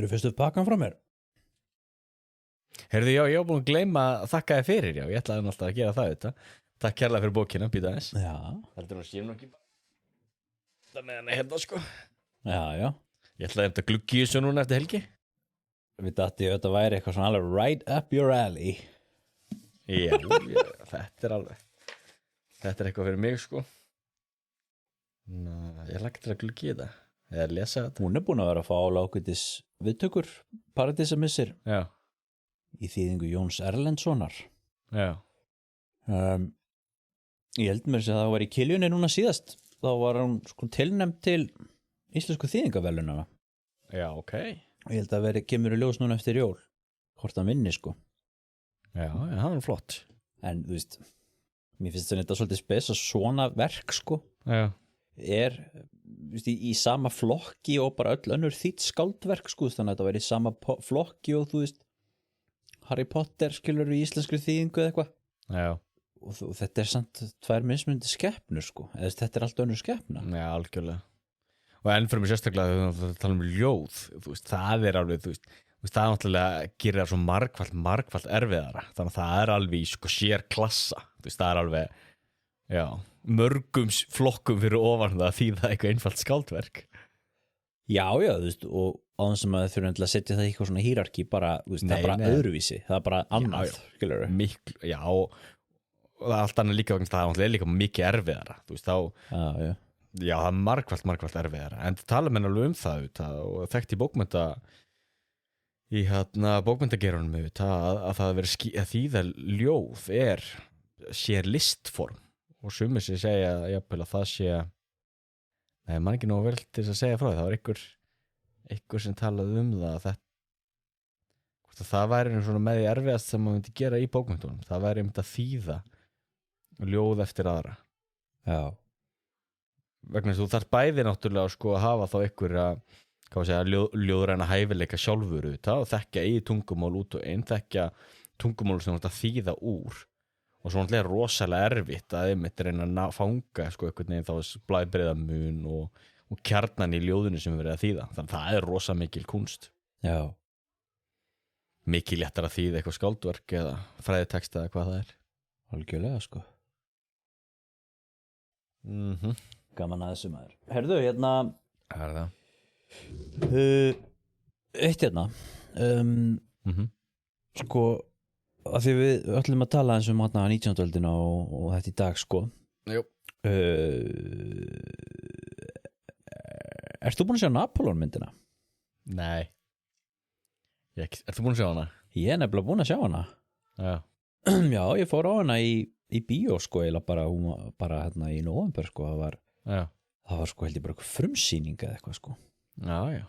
eru fyrstu pakkan frá mér? Heyrðu, já, ég var búin að gleyma að þakka þér fyrir, já, ég ætlaði náttúrulega að gera það þetta. Takk kærlega fyrir bókina, býta aðeins. Já. Heldur nú séum nú ekki það með hana hérna, sko. Já. Ég ætlaði að gluggi þessu núna eftir helgi. Við dætti þetta væri eitthvað svona alveg right up your alley. Já, þetta er eitthvað fyrir mig, sko. Ná, ég lagt til að gluggi þetta. Eða lesa þetta. Hún búin að vera að fá álákvætis viðtökur Paradísamissir. Já. Í þýðingu Jóns Erlendssonar. Já. Ég held mér að það var í Kiljunni núna síðast. Þá var hún sko tilnefnd til íslensku þýðingaverðlaunanna. Já, ok. Og ég held að kemur í ljós núna eftir jól. Hvort hann vinni, sko. Já, það var flott. En, þú veist, mér finnst þetta svolítið spes að svona verk, sko. Já. Í sama flokki og bara öll önnur þýtt skáldverk, sko. Þannig að þetta væri í sama flokki og, þú veist, Harry Potter skilur í íslenskri þýðingu eða eitthvað. Já. Og þetta samt tvær mismunandi skepnur, sko. Eða þetta allt önnur skepna. Já, algjörlega. Og enn fyrir mig sérstaklega að tala ljóð, þú veist, það alveg, þú veist, það náttúrulega gerir það svo margfalt erfiðara. Þannig að það alveg í sko sér klassa. Þú veist, það alveg, já, mörgum flokkum fyrir ofan það að þýða eitthvað einfalt skáldverk. Já, þú veist, og áðan sem að þau þurfum að setja það í eitthvað svona hierarki, bara, þú veist, það bara öðruvísi, það bara annað, skilur við. Miklu, já, og það allt annað líka vegna það er líka mikið erfiðara, þú veist, þá, já, það margfalt erfiðara, en tala menn alveg það, og þekkt í bókmennta, í bókmenntagerunum, að það veri að þýða ljóð sér listform, og sumir sem segja, jafnvel að það sé, nei, man ekki nógu vel til þess að segja frá því, það var einhver sem talaði það að það væri svona með því erfiðast sem maður myndi gera í bókmenntunum, það væri myndi að þýða ljóð eftir aðra. Já. Vegna þess að þú þarf bæði náttúrulega sko að hafa þá einhverja ljóðræna hæfileika sjálfur og þekkja í tungumál út og inn, þekkja tungumál sem þú ert að þýða úr, og svo náttúrulega rosalega erfitt að einmitt reyna að fanga sko einhvern veginn þá blæbrigðamun og kjarnan í ljóðinu sem við verið að þýða, þannig að það rosa mikil kunst. Já. Mikil léttar að þýða eitthvað skáldverk eða fræðiteksta eða hvað það er. Algjörlega, sko. Gaman að þessu maður. Herðu, Hvað er það? Eitt sko, að því við ætlum að tala eins 19. öldina og þetta í dag, sko. Jú. Ert þú búin að sjá Napoleon myndina? Nei. Ert þú búin að sjá hana? Ég nefnilega búin að sjá hana. Já. Já, ég fór á hana í bíó, sko, eða hún var bara hérna í nóvember, sko, það var sko held ég bara frumsýning eða eitthvað, sko. Já.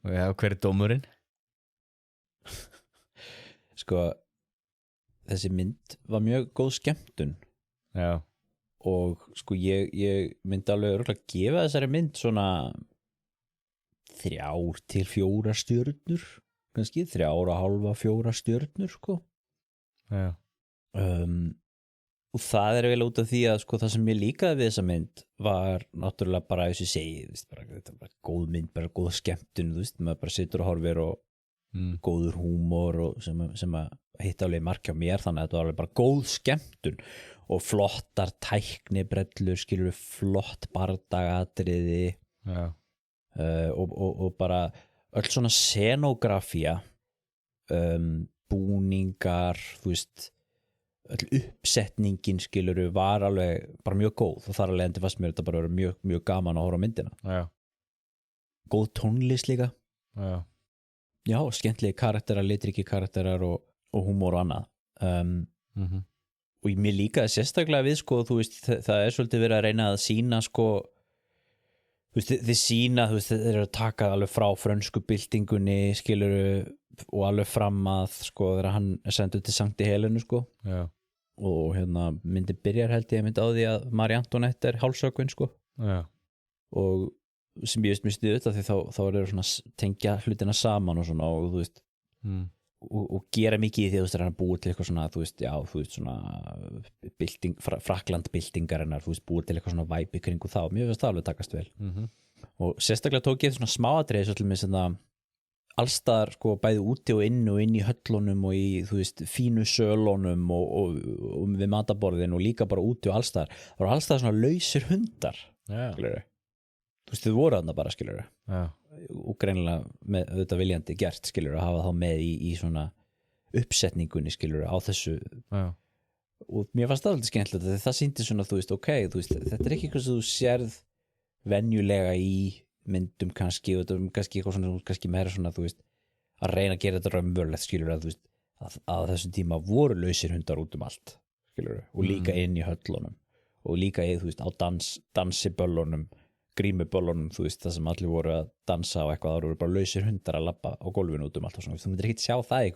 Og hver dómurinn? Sko, þessi mynd var mjög góð skemmtun. Já. Og sko ég myndi alveg örugglega gefa þessari mynd svona 3 til 4 stjörnur, kannski 3,5, 4 stjörnur, sko. Já. Og það vel út af því að sko það sem ég líkaði við þessa mynd var náttúrulega bara þess að segja, þetta var bara góð mynd, bara góð skemmtun, maður bara situr og horfir og góður húmor og sem að hitta alveg mark hjá mér, þannig að þetta var alveg bara góð skemmtun og flottar tæknibrellur, skilur við, flott bardagatriði og bara öll svona scenografía, búningar, þú veist, öll uppsetningin, skilur við, var alveg bara mjög góð og þar alveg endi fast mér þetta bara verið mjög, mjög gaman að horfa á myndina. Já. Góð tónlist líka. Já, skemmtilegi karakterar, litriki karakterar og húmor og annað. Og mér líkaði sérstaklega við, sko, þú veist, það svolítið verið að reyna að sýna, sko, þú veist, þið sýna, þú veist, þeir eru að taka alveg frá frönsku byltingunni, skilurðu, og alveg fram að, sko, þegar hann sendur til Sankti Helenu, sko. Já. Og myndi byrjar held ég myndi á því að Marie Antoinette hálshöggvin, sko. Já. Og sem ég veist mjög stuðut af því þá eru svona tengja hlutina saman og svona, og þú veist, og gera mikið í því, þú veist, hann búið til eitthvað svona, þú veist, svona bylting, Frakkland-byltingarinnar, þú veist, búið til eitthvað svona væpi kringu þá, mér finnst það alveg takast vel. Og sérstaklega tók ég svona smáatriði svo til mig sem það allstaðar sko bæði úti og inn í höllunum og í, þú veist, fínu sölunum og við mataborðin og líka bara úti og allstaðar. Það voru allstaðar svona lausir hundar, skilurðu. Þú veist, þau voru þarna bara, skilurðu. Og greinilega með þetta viljandi gert, skilurðu, að hafa þá með í svona uppsetningunni, skilurðu, á þessu. Og mér fannst það alltaf skemmtilegt að það sýndi svona, þú veist, ok, þú veist, þetta er ekki eitthvað sem þú sérð venjulega í myndum kannski, og þetta kannski eitthvað svona, kannski meira svona, þú veist, að reyna að gera þetta raunverulegt, skilur, að þú veist, að þessum tíma voru lausir hundar út allt, skilur, og líka inn í höllunum, og líka þú veist, á dansiböllunum, grímuböllunum, þú veist, það sem allir voru að dansa og eitthvað, það voru bara lausir hundar að labba á gólfinu út allt og svona, þú myndir ekki sjá það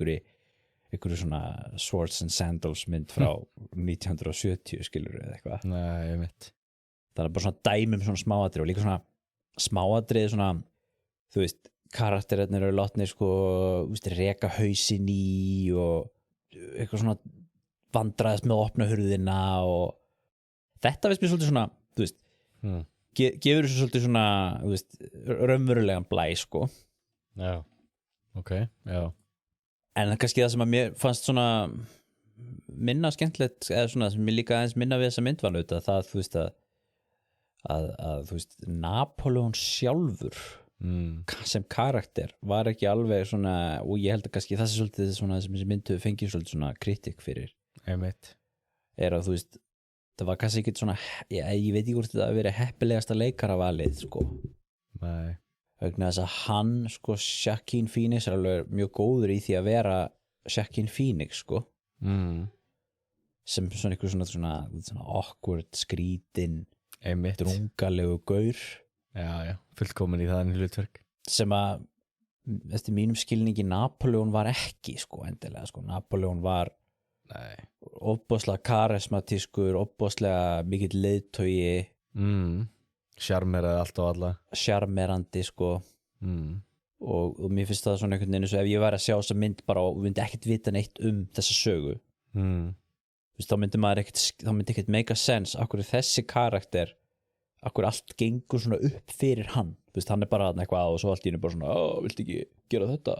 einhverju svona Swords and Sandals mynd frá 1970, skilur, eða eitthvað. Nei, ég veit. Það er bara svona dæmum svona smáatrið og líka svona smáatrið svona, þú veist, karakterinir eru látnir sko, þú veist, reka hausinn í og eitthvað svona vandræðast með að opna hurðina og þetta veist mér svolítið svona, þú veist, gefur þessu svolítið svona, þú veist, raunverulegan blæ sko. Já, ok, já. En kannski það sem að mér fannst svona minna skemmtilegt, eða svona sem ég líka aðeins minna við þessa mynd var auðvitað, það, þú veist, að þú veist, Napoleon sjálfur sem karakter var ekki alveg svona, og ég held að kannski það er svolítið svona sem þessi myndu fengið svolítið svona kritik fyrir er að þú veist, það var kannski ekkert svona ég veit ekki hvort þetta að vera heppilegasta leikaravalið sko. Nei. Vegna þess að hann sko, Joaquin Phoenix er alveg mjög góður í því að vera Joaquin Phoenix sko sem svona einhver svona awkward, skrítin drungalegu gaur fullkomin í það hlutverk sem að eftir mínum skilningi Napoleon var ekki sko endilega sko. Napoleon var ofboðslega karismatískur, ofboðslega mikill leiðtogi sjarmeraði allt og alla sjarmerandi sko og mér finnst það svona einhvern veginn eins og ef ég væri að sjá þessa mynd bara og myndi ekkert vita neitt þessa sögu þá myndi ekkert make a sense akkur þessi karakter akkur allt gengur svona upp fyrir hann hann er bara eitthvað og svo allt í henni bara svona viltu ekki gera þetta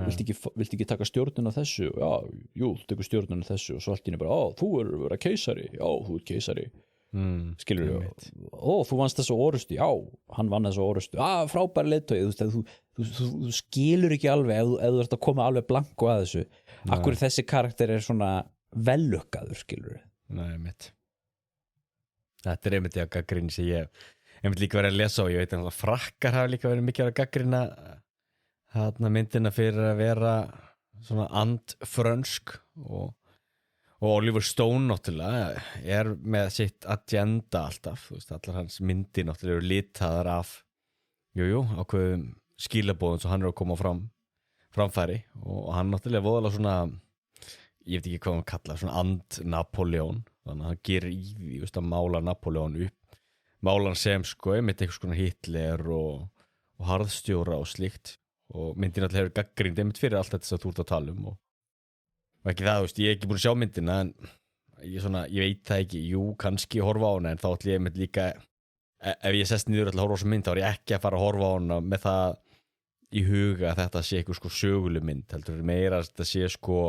viltu ekki taka stjórnun á þessu jú, þú tekur stjórnun á þessu og svo allt í henni bara þú er að vera keisari þú er keisari skilur þú vannst þessu orustu hann vann þessu orustu frábær leiðtogi þú skilur ekki alveg ef þú ert að koma alveg blanko að þessu akkur þessi karakter er svona vellukkaður skilur mitt þetta er einmitt að gaggrín sem ég einmitt líka verið að lesa og ég veit að frakkar hafa líka verið mikið að gaggrina myndina fyrir að vera svona andfrönsk og Oliver Stone náttúrulega er með sitt agenda alltaf, þú veist, allar hans myndir náttúrulega eru litaðar af ákveðum skilabóðum sem hann er að koma framfæri og hann náttúrulega voðalega svona ég veit ekki hvað hann kalla, svona and-Napoleon þannig að hann gerir í því, veist, að mála Napoleon upp mála hann sem sko, einmitt eitthvað svona Hitler og harðstjóra og slíkt og myndin alltaf hefur gaggrínt einmitt fyrir allt þetta sem þú ert að tala og ekki það, veist, ég er ekki búin að sjá myndina en ég veit það ekki kannski horfa á hana en þá ætlum ég einmitt líka ef ég sest niður að horfa á þessa mynd þá er ég ekki að fara að horfa á hana með það í huga að þetta sé eitthvað sko söguleg mynd heldur meira að þetta sé sko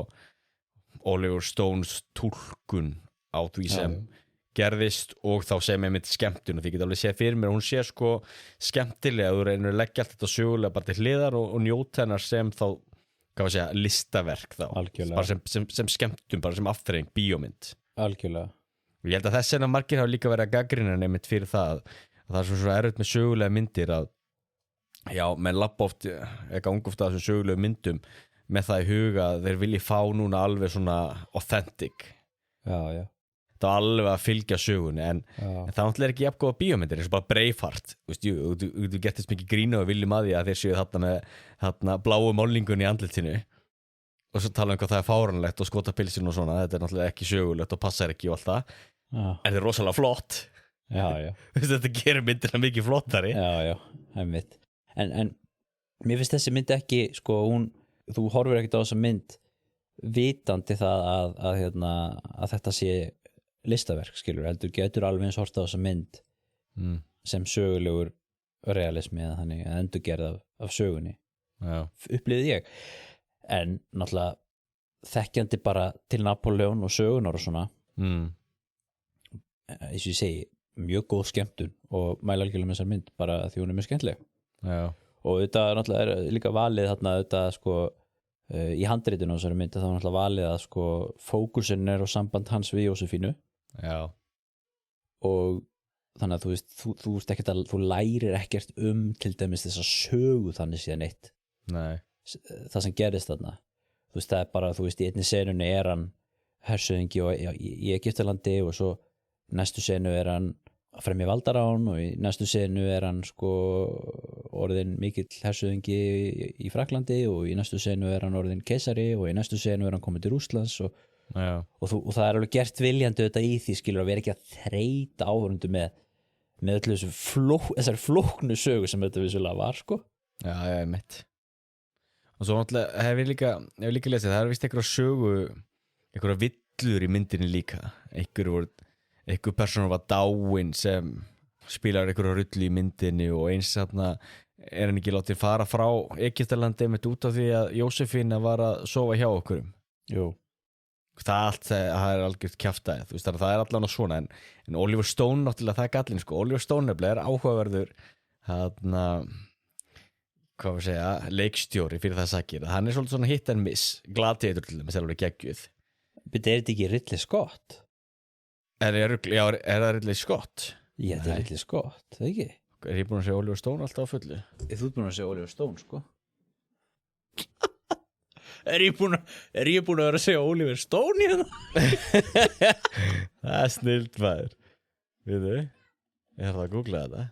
Oliver Stones túlkun á því sem gerðist og þá sem einmitt skemmtun og því geta alveg séð fyrir mér hún sé sko skemmtilega þú reynir að leggja allt þetta sögulega bara til hliðar og njóta hennar sem þá listaverk þá bara sem skemmtum, bara sem afþreying bíómynd algjörlega og ég held að þess vegna margir hafa líka verið að gagnrýna einmitt fyrir það að það er svo erfitt með sögulega myndir að menn lappa oft eitthvað unguft að þessum sögulegu myndum með það í huga að þeir vilji fá núna alveg svona authentic það er alveg að fylgja sögunni en það náttúrulega ekki jafngóða bíómyndir eins og bara Braveheart þú getur mikið grína og viljum að því að þeir séu þarna með bláu málningun í andlitinu og svo tala hvað það er fáranlegt og skota pilsin og svona þetta er náttúrulega ekki sögulegt og passar ekki og allt það en þetta er rosalega flott þetta gerir myndina mikið flottari einmitt en mér finnst þessi mynd ekki sko þú horfir ekkert á þessa mynd vitandi það að þetta sé listaverk skilur, heldur getur alveg eins horft á þessa mynd sem sögulegur realismi eða þannig endurgerð af sögunni upplifði ég en náttúrulega þekkjandi bara til Napoleon og sögunar og svona eins og ég segi mjög góð skemmtun og mæla algjörlega með þessar mynd bara því hún mjög skemmtileg og þetta náttúrulega líka valið þarna þetta sko í handritinu á þessari mynd þá náttúrulega valið að sko fókusinn á samband hans við Jósefínu og þannig að þú veist þú veist ekkert að þú lærir ekkert til dæmis þessa sögu þannig síðan eitt það sem gerist þarna þú veist það bara þú veist í einni senunni hann hersöðingi í Egyptalandi og svo næstu senu hann að fremja valdarán og í næstu senu hann sko orðin mikill hersöðingi í Fraklandi og í næstu senu hann orðin keisari og í næstu senu hann komið til Rússlands og það alveg gert viljandi þetta í því skilur að vera ekki að þreyta áhorfendur með öllu þessari flóknu sögu sem þetta vissulega var sko ég mitt og svo náttúrulega hef ég líka lesið það vist einhverja sögu einhverja villur í myndinni líka einhver persóna var dáin sem spilar einhverja rullu í myndinni og eins þarna hann ekki látið fara frá Egyptalandi með út af því að Jósefína var að sofa hjá okkur það algjört kjaftaði þú veist það allan svona en Oliver Stone náttúrulega það gallin sko Oliver Stone nefnilega áhugaverður þarna hvað við segja leikstjóri fyrir það sakir hann svolítið svona hit and miss Gladiator til þeim alveg geggjuð þetta ekki Ridley Scott er það Ridley Scott? Já, þetta Ridley Scott, það ekki? Er ég búin að segja Oliver Stone alltaf á fullu? Þú ert búin að segja Oliver Stone, sko Er ég búin að vera að segja Oliver Stone hérna? Það snilt maður Við ég þarf að googla þetta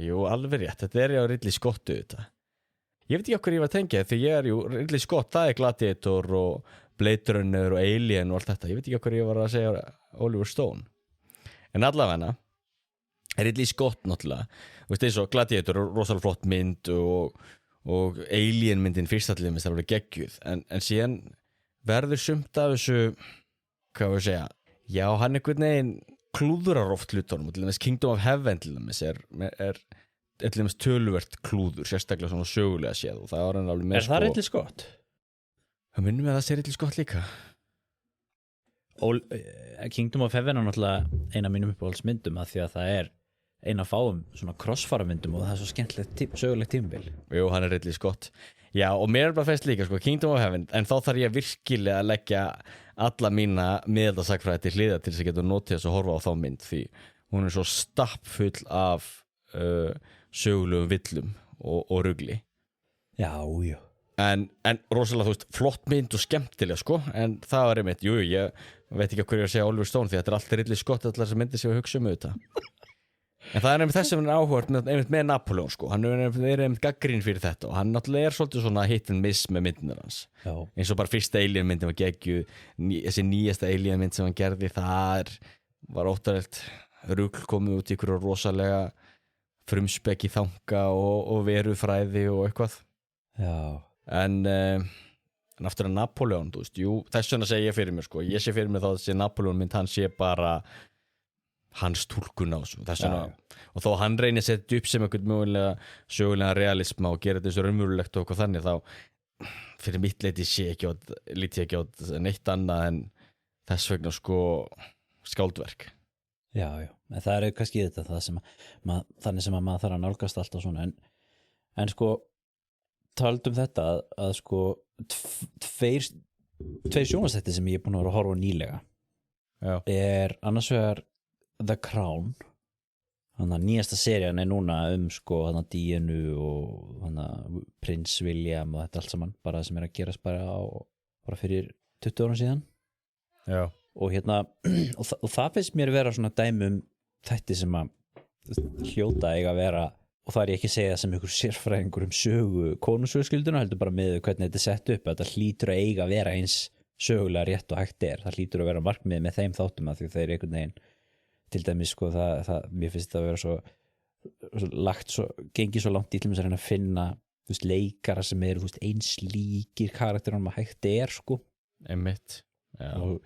Jú, alveg rétt, þetta já Ridley Scottu þetta Ég veit ekki okkur ég var að tengja því Ridley Scott, það Gladiator og Blade Runner og Alien og allt þetta ég veit ekki okkur ég var að segja Oliver Stone en allavega Ridley Scott náttúrulega veist eins og Gladiator er rosalega flott mynd og Alien myndin fyrstallið minnst það voru geggjuð en síðan verður sumt af þessu hvað við segja já hann einhvern veginn klúðurar oft hlutunum til dæmis Kingdom of Heaven til dæmis er til dæmis töluvert klúður sérstaklega svona sögulega séð og það var hann alveg með það Ridley Scott? Það minnum við að það sé Ridley Scott líka Kingdom of Heaven er náttúrulega eina mínum uppáhaldsmyndum að því að það er eina fáum svona crossfaramyndum og það er svo skemmtilegt sögulegt tímabil Jú, hann er Ridley Scott Já, og mér er bara fest líka, sko, Kingdom of Heaven en þá þarf ég virkilega að leggja alla mína miðaldasagfræði til hliðar til þess að geta notið þess að horfa á þá mynd því hún er svo stappfull af sögulegum villum og rugli Já En rosalega, þú veist, flott mynd og skemmtilega, sko, en það var einmitt, ég veit ekki hvað ég að segja Oliver Stone því að þetta er allt Ridley Scott, allar þessar myndir sem við hugsa þetta. En það er einmitt þess að hann er áhugavert einmitt með Napoleon, sko, hann er einmitt gagnrýninn fyrir þetta og hann náttúrulega svolítið svona hit and miss með myndirnar hans. Já. Eins og bara fyrsta Alien myndin var geggjuð, þessi nýjasta Alien mynd sem hann gerði, það var óttalegt rugl komið út í einhverju rosalega frumspeki þanga og verufræði og eitthvað. Já. En aftur að Napoleon, þú veist, þess vegna segi ég fyrir mér, sko, ég sé fyrir mér þá að þessi Napoleon mynd, hann sé bara hans túlkun á þessu, þess vegna, og þó hann reynir að setja upp sem eitthvað mögulega sögulega realisma og gera þetta þessu raunverulegt og eitthvað þannig, þá fyrir mitt leiti líti ekki á neitt annað en þess vegna, sko, skáldverk. Já, en það er kannski þetta, þannig sem að maður þarf að nálgast alltaf svona, en sko, taldum þetta að sko tveir sjónvarpsþættir sem ég er búin að vera að horfa á nýlega er annars vegar The Crown þannig að nýjasta serían er núna sko þannig að Dianu og þannig að Prins William og þetta allt saman bara sem er að gerast bara fyrir 20 árum síðan og og það finnst mér vera svona dæmi þætti sem að hljóta eiga að vera og það er ég ekki að segja sem ykkur sérfræðingur sögu konungsfjölskylduna heldur bara með hvernig þetta er sett upp að þetta hlýtur að eiga að vera eins sögulega rétt og hægt það hlýtur að vera markmið með þeim þáttum að því þeir eru einhvern veginn til dæmis sko mér finnst þetta að vera svo gengið svo langt í til að reyna að finna leikara sem eru eins líkir karakterum að hægt sko einmitt og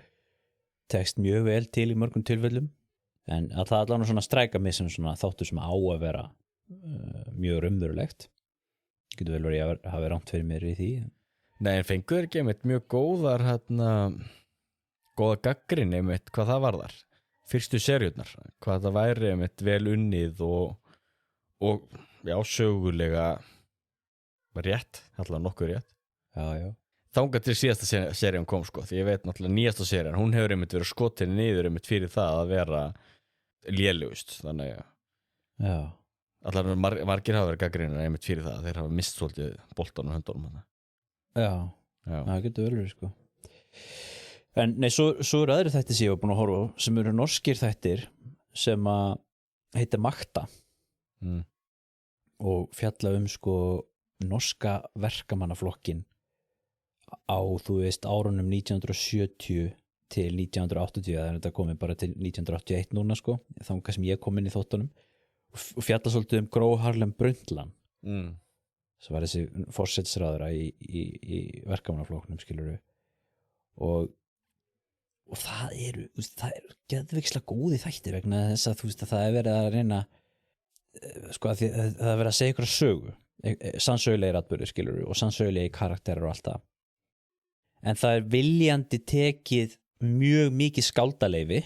tekst mjög vel til í mörgum tilfellum en að það allan svona stræka mig sem svona þáttur sem á að vera mjög raunverulegt getur vel verið að hafa rangt fyrir mér í því. Nei, en fengur ekki einmitt mjög góða gagnrýni einmitt hvað það varðar. Fyrstu seríurnar, hvað það væri einmitt vel unnið og já, sögulega rétt, allavega nokkuð rétt. Já. Þangað til síðasta serían kom sko, því ég veit náttúrulega nýjasta serían, hún hefur einmitt verið skotin niður einmitt fyrir það að vera lélugust, þannig að já. Allavega margir hafa verið gagnrýnir einmitt fyrir það, þeir hafa mist svolítið boltan og höndunum hana. Já, það getur vel verið sko. En nei, svo eru aðri þættir sem ég var búin að horfa á, sem eru norskir þættir sem að heita Makta og fjalla sko norska verkamannaflokkin á, þú veist, árunum 1970 til 1980, það er þetta komið bara til 1981 núna sko, þangað sem ég kom inn í þáttunum og fjalla svolítið Gro Harlem Brundtland sem var þessi forsætisráðherra í verkamannaflokknum, skilurðu, og það eru geðveikslega góði þættir vegna þess að þú veist að það er verið að reyna sko að það er verið að segja ykkur sögu, sannsögulegir atburðir, skilurðu, og sannsögulegir karakterar og allt það, en það er viljandi tekið mjög mikið skáldaleyfi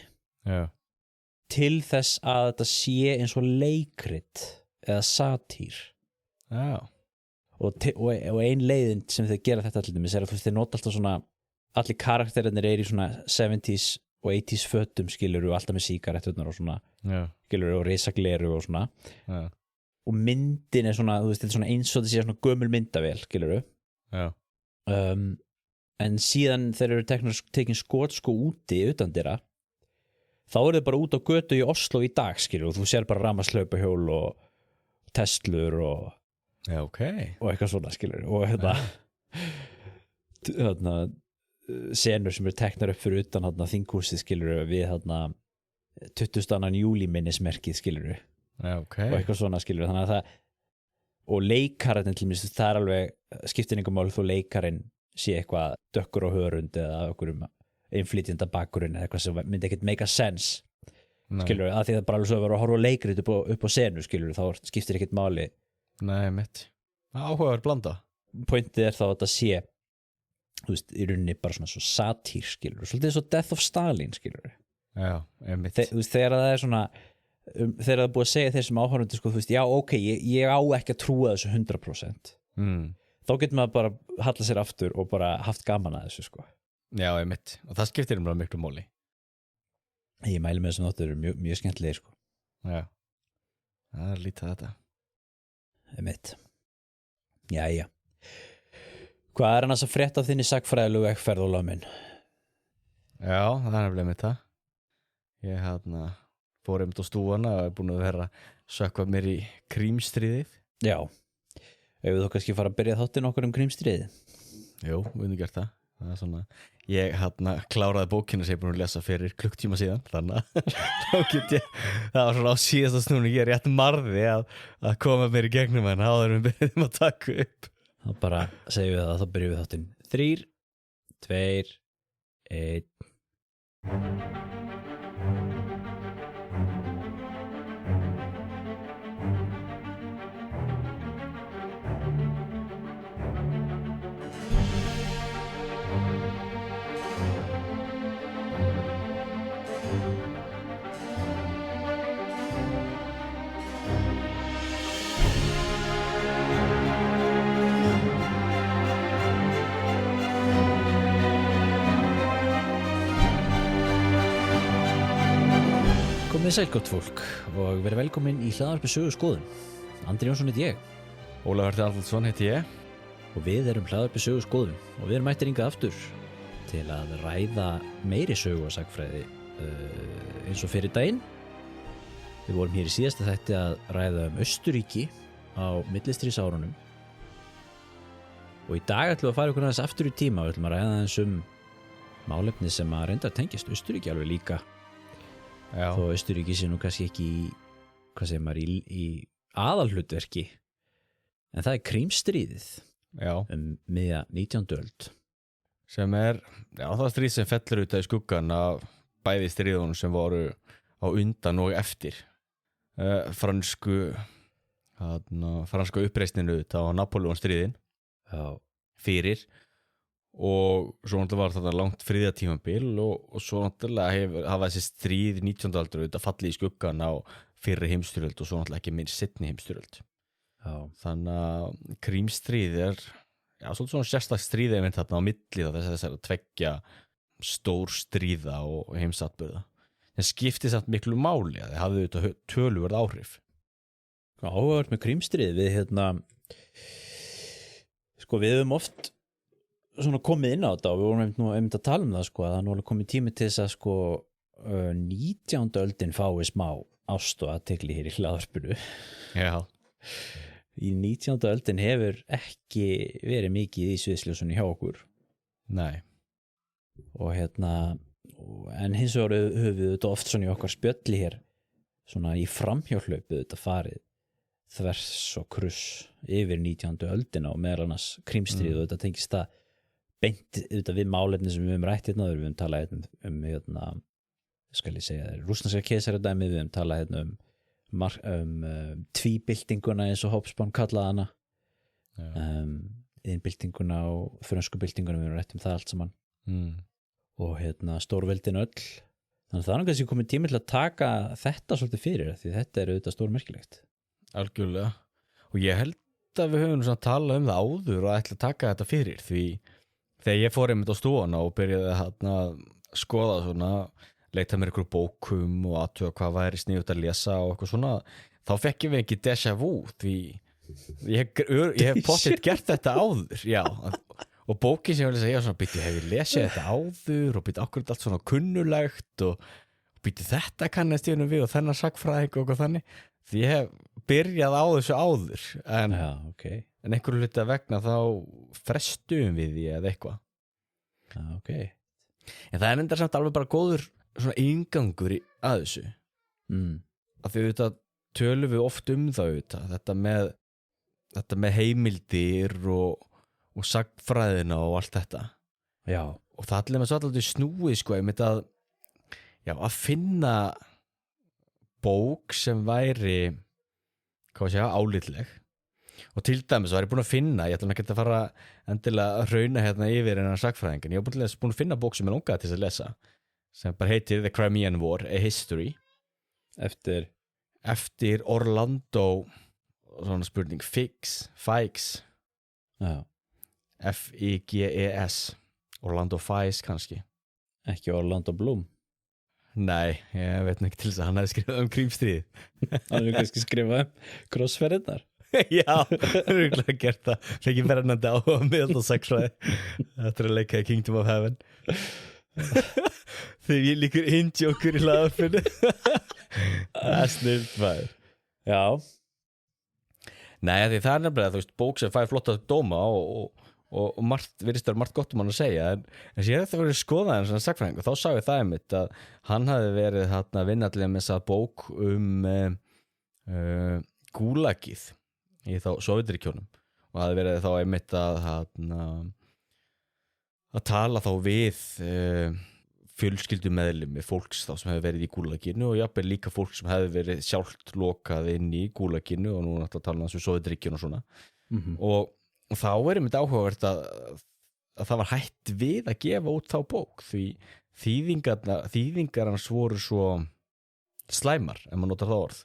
til þess að þetta sé eins og leikrit eða satýr og ein leiðin sem þeir gera þetta allir er að þú veist, þeir nota alltaf svona, allir karakterinir í svona 70s og 80s fötum, skilur, og alltaf með sígaretturnar og svona, skilur, og risagleru og svona, og myndin er svona, þú veist, þetta er svona eins og þetta sé svona gömul myndavél, skilur, en síðan þeir eru tekin skotsko úti utandira, þá eru þið bara út á götu í Oslo í dag, skilur, og þú sér bara rafmagnslaupahjól og Teslur og og eitthvað svona, skilur, og hérna senur sem eru teknar upp fyrir utan þinghúsið, skilur, við 20. júlí minnismerkið, skilur, og eitthvað svona, skilur, þannig að það, og leikarinn til mér, það er alveg skiptinningamál þó leikarinn sé eitthvað dökkur á hörund eða okkur innflytjenda bakgrunn eða eitthvað sem myndi ekkert make a sense, skilur, að því það bara alveg svo að vera að horfa leikrit upp á senu, skilur, þá skiptir ekkert máli. Nei, mitt. Áhugaverð blanda. Pointið er þá að þetta sé, þú veist, í rauninni bara svona svo satýr, skilur, svolítið svo Death of Stalin, skilur. Já, mitt. Þú veist, þegar það er svona, þegar það er búið að segja þeir sem áhorfandi, sko, þú veist, já, ok, ég á ekki að trúa þessu 100%. Þá getur maður bara halla sér aftur og bara haft gaman að þessu, sko. Já, mitt. Og það skiptir bara miklu máli. Ég mæli með þessum þáttur eru mjög skemmtilegir, sko. Já. Það er lítið þetta. Mitt. Jæja. Hvað er annars að frétta af þinni sagfræðilegu vegferð, Ólafur minn? Já, það er nefnilega mitt það. Ég fór einmitt á stúfana og er búin að vera sökkva mér í krímstríðið. Já. Ef við þá kannski fara að byrja þáttinn okkur krímstríðið? Jú, við höfum gert það. Það er svona, ég kláraði bókina sem ég búin að lesa fyrir klukktíma síðan, þannig að þá get ég, það var svona á síðasta snúning ég rétt marði að koma mér í gegnum en áður við byrjum að taka upp. Þá bara segjum við það, þá byrjum við þáttinn 3, 2, 1. Komið sæl gott fólk og verið velkomin í hlaðvarpi Sögu skoðun. Andri Jónsson heiti ég. Ólafur Arnaldsson heiti ég. Og við erum hlaðvarpi Sögu skoðun og við erum mættir hingað aftur til að ræða meiri sögu og sagfræði eins og fyrir daginn. Við vorum hér í síðasta þætti að ræða Austurríki á millistríðsárunum. Og í dag ætlum við að fara okkur aðeins aftur í tíma og ætlum að ræða aðeins málefni sem að reynda að tengjast Austurríki alveg líka. Já. Þó Austurríki sé nú kannski ekki hvað segir maður í aðalhlutverki en það er Krímstríðið miðja 19. öld sem er, það stríð sem fellur út af skuggan af bæði stríðunum sem voru á undan og eftir fransku franska uppreisninu á Napoleon stríðin fyrir og svo náttúrulega var þetta langt friðartímabil og svo náttúrulega hafa þessi stríð 19. aldar þetta fallið í skuggan á fyrri heimsstyrjöld og svo náttúrulega ekki minnst seinni heimsstyrjöld þannig að Krímstríð svolítið svona sérstaklega stríð einmitt þarna á milli þess að tveggja stór stríða og heimsatburða en skipti samt miklu máli að þið hafði þetta töluverð áhrif áhugavert með Krímstríð við við höfum oft svona komið inn á þetta og við vorum einmitt að tala það að það alveg komið tími til þess að 19. öldin fái smá ást og athygli hér í hlaðvarpinu í 19. öldin hefur ekki verið mikið í sviðsljósunni hjá okkur Nei og en hins vegar höfum við þetta oft svona í okkar spjölli hér svona í framhjálplaupu þetta farið þvers og kruss yfir 19. öldina og meðal annars Krímstríð og þetta tengist það beint við málefni sem við höfum rætt við höfum talað skal ég segja rússneska keisaradæmi, við höfum talað tvíbyltinguna eins og Hobsbawm kallaði hana innbyltinguna og frönsku byltinguna við höfum rætt það allt saman og stórveldin öll þannig að það kannski komið tími til að taka þetta svolítið fyrir því þetta auðvitað stórmerkilegt Algjörlega og ég held að við höfum svona talað það áður og ætla að taka þetta fyrir því þegar ég fór einmitt á stofuna og byrjaði að skoða svona leita mér ykkur bókum og athuga hvað væri sniðugt að lesa og eitthvað svona þá fekk ég ekki déjà vu því ég hef pottet gert þetta áður og bókin sem ég vil segja svona býtti hef ég lesið þetta áður og býtti akkurat allt svona kunnulegt og býtti þetta kannast ég við og þennan sagfræðing og eitthvað þannig því ég hef byrjað á þessu áður en einhverju hluti að vegna þá frestuðum við því eða eitthvað en það enda samt alveg bara góður svona inngangur að þessu af því þetta tölum við oft það þetta með heimildir og sagfræðina og allt þetta og það allir með svolítið snúið einmitt að finna bók sem væri álitleg og til dæmis var ég búin að finna ég ætla ekki að fara endilega að rauna yfir en sagfræðingin, ég var búin að finna bók sem ég langaði til að lesa sem bara heitir The Crimean War, A History eftir Orlando svona spurning Fikes F-I-G-E-S Orlando Fies kannski ekki Orlando Bloom Nei, ég veit ekki til þess að hann hefði skrifað Krímstríð hann hefði kannski skrifað krossferðirnar Já, hann hefði ekki gert það það er ekki verðnandi á miðal og sagfræði þetta er að leika í Kingdom of Heaven þegar ég líkur indjókur í hlaðvarpinu það er snilt maður Já Nei, því það er nefnilega, þú veist, bók sem fær flotta dóma og virðist margt gott hann að segja en sér þetta verið skoðað en svona sagfræðing og þá sá ég það einmitt að hann hafi verið að vinna allir með þessa bók gúlagið í þá Sovétríkjunum og hafi verið þá einmitt að tala þá við fjölskyldumeðlimi fólks þá sem hefur verið í gúlaginu og jafnvel líka fólk sem hefur verið sjálft lokað inn í gúlaginu og nú náttúrulega tala um Sovétríkjun og svona og þá einmitt áhugavert að það var hætt við að gefa út þá bók því þýðingar hans voru svo slæmar ef maður notar það orð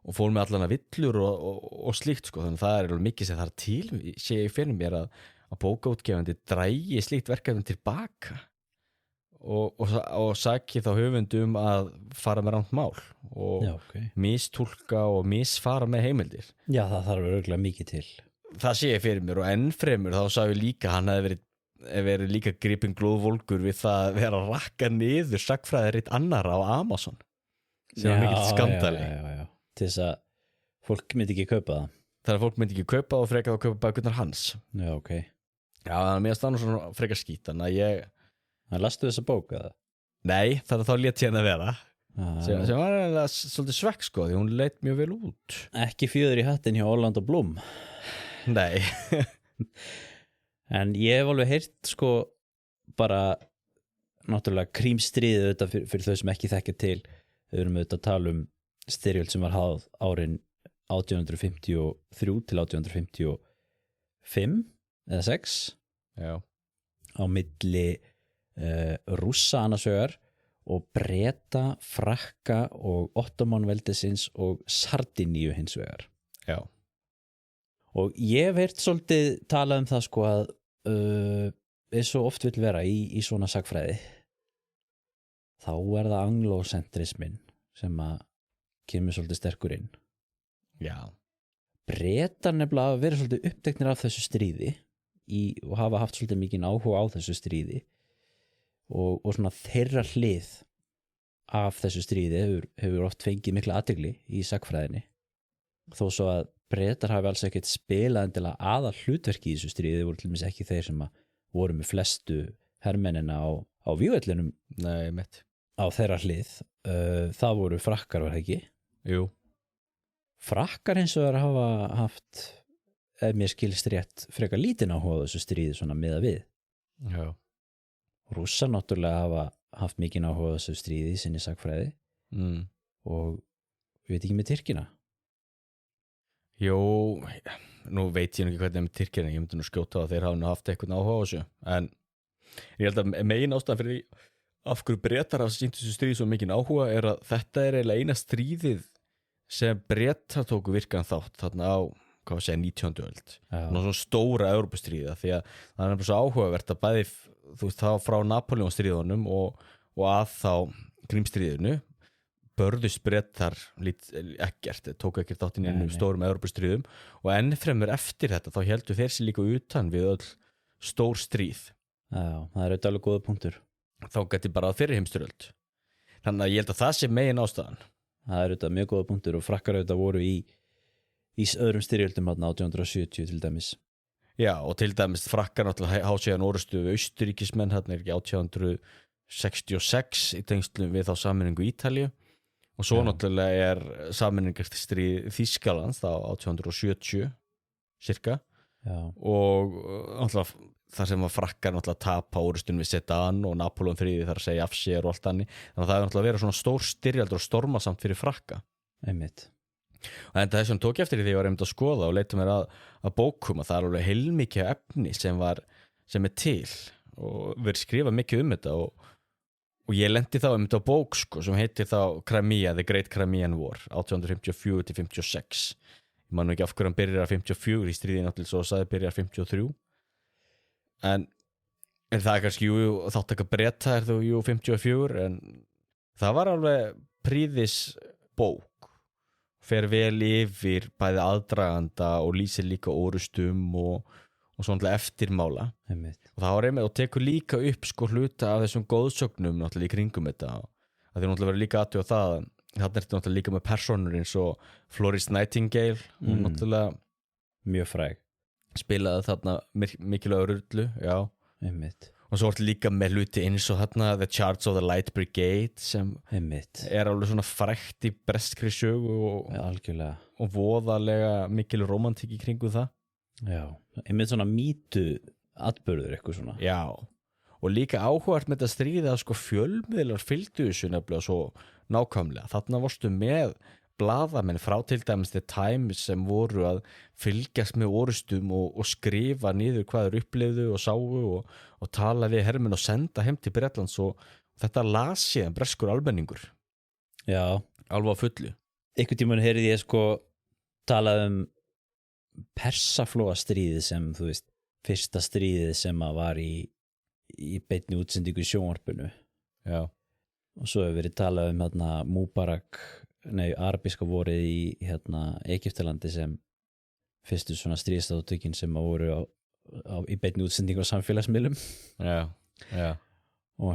og fór með allan að villur og slíkt þannig að það er mikið sem það er til sé ég fyrir mér að bókaútgefandi drægi slíkt verkefni tilbaka og saki þá höfundum að fara með rangt mál og mistúlka og misfara með heimildir Já, það þarf örugglega mikið til Það sé ég fyrir mér og ennfremur þá sá ég líka hann hefði verið líka gripinn glóðvolgur við það að vera að rakka niður sagfræðiritt annara á Amazon sem var mikill skandali Já. Til þess að fólk myndi ekki kaupa það Þegar fólk myndi ekki kaupa og frekar að kaupa bækurnar hans Já, Já, mér stann svona frekar skít þannig að ég Lastu þessa bók eða? Nei, þannig að þá lét ég henni að vera sem var svolítið svekk því hún leit mjög vel út Ekki fjöður í hattin hjá Orlando Bloom Nei En ég hef alveg heyrt bara náttúrulega Krímstríð auðvitað fyrir þau sem ekki þekkja til við erum auðvitað að tala styrjöld sem var háð árin 1853 til 1855 eða 6 Já. á milli Rússa annars vegar og Breta, Frakka og Ottomanveldisins og Sardiníu hins vegar. Já. Og ég hef heyrt svolítið talað það sko að eins og oft vill vera í svona sagfræði þá það anglósentrismin sem að kemur svolítið sterkur inn. Já. Bretar nefnilega hafa verið svolítið uppteknir af þessu stríði og hafa haft svolítið mikinn áhuga á þessu stríði og svona þeirra hlið af þessu stríði hefur oft fengið mikla athygli í sagfræðinni þó svo að Bretar hafi alls ekkert spilað endilega aðal hlutverki í þessu stríði, voru til dæmis ekki þeir sem að voru með flestu hermennina á vígvellinum. Nei, mitt. Á þeirra hlið. Það voru Frakkar, var það ekki? Jú. Frakkar hins vegar hafa haft, ef mér skilst rétt, frekar lítinn áhuga á þessu stríði svona miðað við. Já. Rússar náttúrulega hafa haft mikinn áhuga á þessu stríði í sinni sagfræði og við veit ekki með Tyrkina. Jó, nú veit ég ekki hvernig með Tyrkina, ég myndi nú skjóta að þeir hafa haft eitthvað áhuga á þessu, en ég held að megin ástæðan fyrir því af hverju Bretar hafa sýnt þessu stríði svo mikinn áhuga er að þetta er eiginlega eina stríðið sem Bretar tóku virkan þátt þarna á, hvað segja, 19. öld. Svona stóra Evrópustríða, því að það er nefnilega svo áhugavert að bæði, þú veist, þá frá Napóleon stríðunum og að þá Krímstríðinu börðust Bretar ekkert, tók ekkert þátt inn í stórum Evrópustríðum og ennfremur eftir þetta þá heldur þeir sig líka utan við öll stór stríð. Já, það er auðvitað alveg góða punktur. Þá gæti bara að fyrri heimsstyrjöld. Þannig að ég held að það sé megin ástæðan. Það er auðvitað mjög góða punktur og Frakkar auðvitað voru í öðrum styrjöldum 1870 til dæmis. Já, og til dæmis Frakkar náttúrulega hásíðan orustu við Austurríkismenn, hérna er ekki 1866 í tengslum við þá sameiningu Ítalíu. Og svo náttúrulega er sameiningarstríð Þýskalands þá 1870 cirka. Já. Og náttúrulega þar sem að Frakkar náttúrulega tapa orustunum við Sedan og Napóleon III þar að segja af sér og allt þannig. Þannig að það hefur náttúrulega verið svona stór styrjaldur og stormasamt fyrir Frakka. Einmitt. Og þetta þessum tók eftir því ég var einmitt að skoða og leita mér að bókum að það er alveg heilmikið efni sem er til og verið skrifað mikið þetta og ég lendi þá einmitt á bók sko, sem heitir þá Crimea, The Great Crimean War 1854-56. Ég man nú ekki af hverju hann byrjar 54 í stríðin náttúrulega svo sagði byrjar 53 en það er kannski þáttaka Breta er þú 54 en það var alveg prýðis bók fer vel yfir bæði aðdraganda og lýsir líka orustum og svona eftirmála. Einmitt. Og það var einmitt og tekur líka upp sko hluta af þessum góðsögnum náttúrulega í kringum þetta að því náttúrulega verið líka aðtjóða það þarna er þetta náttúrulega líka með personur eins og Florence Nightingale hún náttúrulega mjög fræg spilaði þarna mikilvægur rullu, já. Einmitt. Og svo var líka með hluti eins og þarna The Charge of the Light Brigade sem Einmitt. Er alveg svona frækt í breskri sögu og voðalega mikil romantík í kringu það. Já, einmitt svona mýtu atburður eitthvað svona. Já, og líka áhugavert með þetta stríða að sko fjölmiðlar fylgdu þessu nefnilega svo nákvæmlega. Þarna varstu með blaðamenn frá til dæmis The Times sem voru að fylgjast með orustum og skrifa niður hvað þeir upplifðu og sáu og tala við hermenn og senda heim til Bretlands og þetta las síðan breskur almenningur. Já. Alveg á fullu. Einhvern tímann heyrði ég sko talað Persaflóastríðið sem þú veist fyrsta stríðið sem að var í beinni útsendingu í sjónvarpinu. Já. Og svo hefur verið talað hérna Mubarak arabiska vorið í Egyptalandi sem fyrstu svona stríðsátökin sem að voru í beinni útsendingu á samfélagsmiðlum. Já, já. Og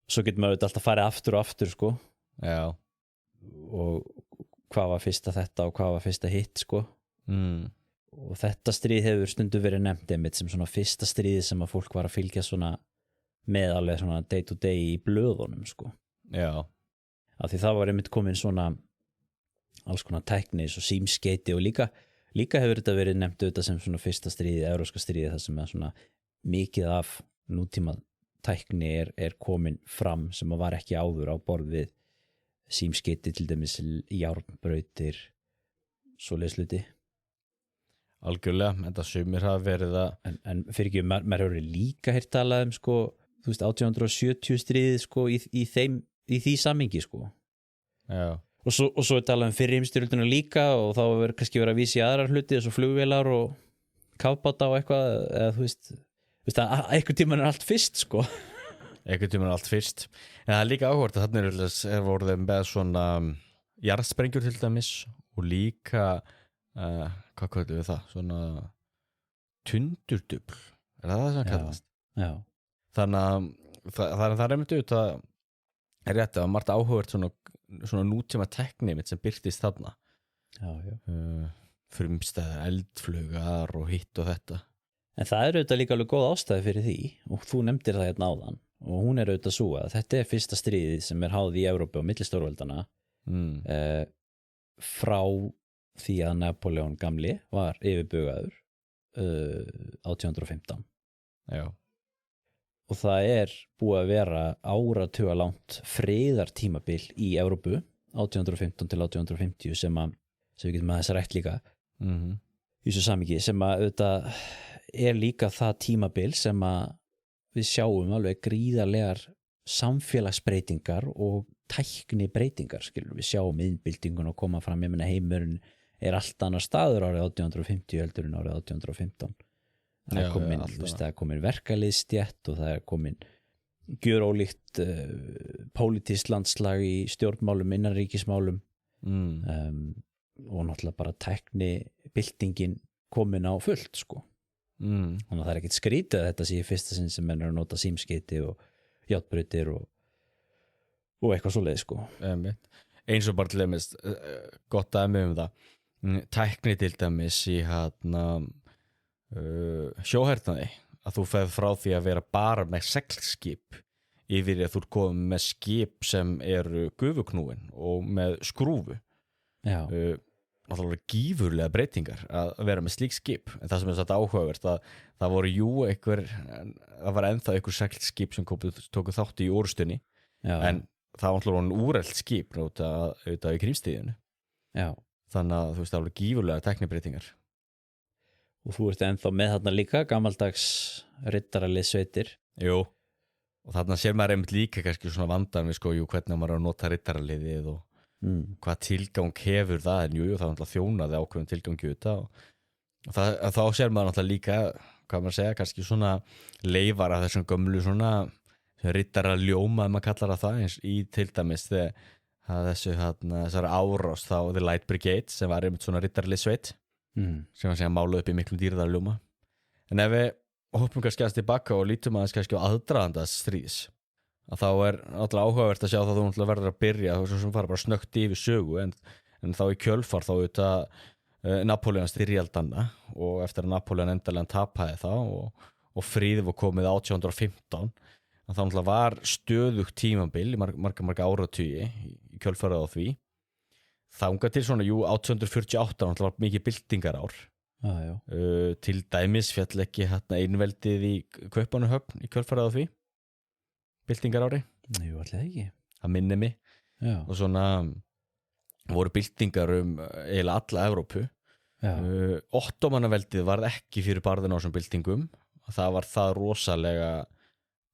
svo getur maður alltaf farið aftur og aftur sko. Já. Og hvað var fyrsta þetta og hvað var fyrsta hitt sko. Og þetta stríð hefur stundum verið nefnt einmitt sem svona fyrsta stríð sem að fólk var að fylgja svona með alveg svona day to day í blöðunum sko. Já. Af því það var einmitt komin svona alls konar tækni og símskeiti og líka hefur þetta verið nefnt auðvitað sem svona fyrsta stríði, evrópska stríði það sem er svona mikið af nútíma tækni er komin fram sem að var ekki áður á borð við símskeiti til dæmis járnbrautir svoleiðisluti. Algjörlega, en það sumir hafa verið að en fyrir ekki, maður hefur líka heyrt talað sko, þú veist, 1870 stríðið sko, í því samhengi sko. Já. Og svo er talað fyrri heimsstyrjöldina líka og þá verður kannski verið að vísa í aðrar hluti eins og flugvélar og kafbáta og eitthvað, eða þú veist að einhvern tímann allt fyrst sko. Einhvern tímann allt fyrst, en það er líka áhugavert að þarna er voruð með svona jarðsprengjur til dæmis og líka hvað kallum við það, svona tundurdubl, það sem kallast? Já. Þannig að það er einmitt auðvitað er rétt að margt áhugavert svona nútíma tekni mitt sem birtist þarna. Já. Frumstæðar, eldflugar og hitt og þetta. En það er auðvitað líka alveg góð ástæði fyrir því og þú nefndir það hérna áðan og hún er auðvitað svo að þetta er fyrsta stríðið sem er háð í Evrópu og millistórveldana frá því að Napoleon gamli var yfirbugaður 1815. Já. Og það er búið að vera áratuga langt friðartímabil í Evrópu 1815 til 1850 sem við getum aðeins rætt líka í þessu samhengi sem að auðvitað er líka það tímabil sem að við sjáum alveg gríðarlegar samfélagsbreytingar og tæknibreytingar, skilur við sjáum iðnbyltingun og koma fram, ég meina heimurinn er allt annar staður árið 1850 heldur en árið 1815. Það er komin verkaliðstétt og það er komin gjörólíkt pólitískt landslag í stjórnmálum, innanríkismálum og náttúrulega bara tæknibyltingin komin á fullt sko. Þannig að það er ekkert skrítið að þetta sé í fyrsta sinn sem menn er að nota símskeyti og játbrautir og eitthvað svoleiðis sko. Eins og bara til dæmis gott dæmi það tækni til dæmis í sjóhernaði að þú ferð frá því að vera bara með seglskip yfir að þú komið með skip sem eru gufuknúin og með skrúfu. Já. Náttúrulega gífurlega breytingar að vera með slík skip, en það sem er þetta áhugavert að það voru það var ennþá einhver seglskip sem tóku þátt í orustunni, en það var náttúrulega úrelt skip auðvitað í krímstíðinu. Já. Þannig að þú veist, það voru gífurlega tæknibreytingar. Og þú ert ennþá með þarna líka gamaldags riddaralið sveitir. Jú, og þarna sér maður einmitt líka kannski svona vandan við sko, hvernig maður er að nota riddaraliðið og hvað tilgang hefur það, en jú, það er náttúrulega þjónaði ákveðum tilgangi út og þá sér maður náttúrulega líka, hvað maður segja, kannski svona leifar af þessum gömlu svona riddaraljóma, maður kallar það eins í til dæmis þegar þessar árás þá The Light Brigade sem var einmitt svona riddaralið sveit sem var síðan máluð upp í miklu dýrðarljóma. En ef við hoppum kannski aðeins tilbaka og lítum aðeins kannski á aðdraganda stríðs, að þá er náttúrulega áhugavert að sjá það þú náttúrulega verður að byrja og svo fara bara snögt yfir sögu en þá í kjölfar þá auðvitað Napoleon styrjaldanna og eftir að Napoleon endalega tapaði það og fríði var komið 1815 að þá náttúrulega var stöðugt tímabil í marga áratugi í kjölfarið á því. Þangað til svona, 1848 náttúrulega var mikið byltingarár. Til dæmis fjall ekki einveldið í Kaupmannahöfn í kjölfarið á því. Byltingarári. Jú, alltaf ekki. Það minni mig. Já. Og svona voru byltingar eiginlega alla Evrópu. Ottomannaveldið varð ekki fyrir barðina á þessum byltingum. Það var það rosalega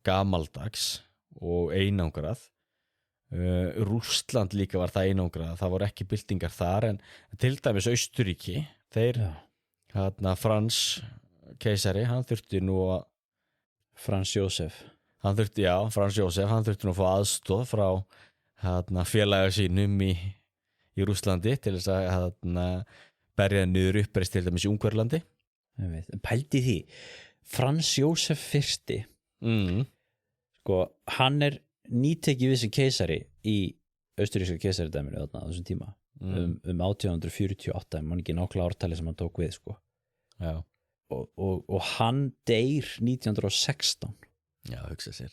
gamaldags og einangrað. Rússland líka var það einangrað. Það voru ekki byltingar þar en til dæmis Austurríki, þeir Frans keisari, hann þurfti nú að Frans Jósef, hann þurfti nú að fá aðstoð frá félaga sínum í Rússlandi til þess að berja niður uppreist til dæmis í Ungverjalandi. Pældi því Frans Jósef fyrsti sko, hann er nýtekið við sem keisari í austuríska keisaridæminu á þessum tíma um 1848, mann ekki nákvæmlega ártali sem hann tók við sko. Já. Og hann deyr 1916. Já, hugsa sér.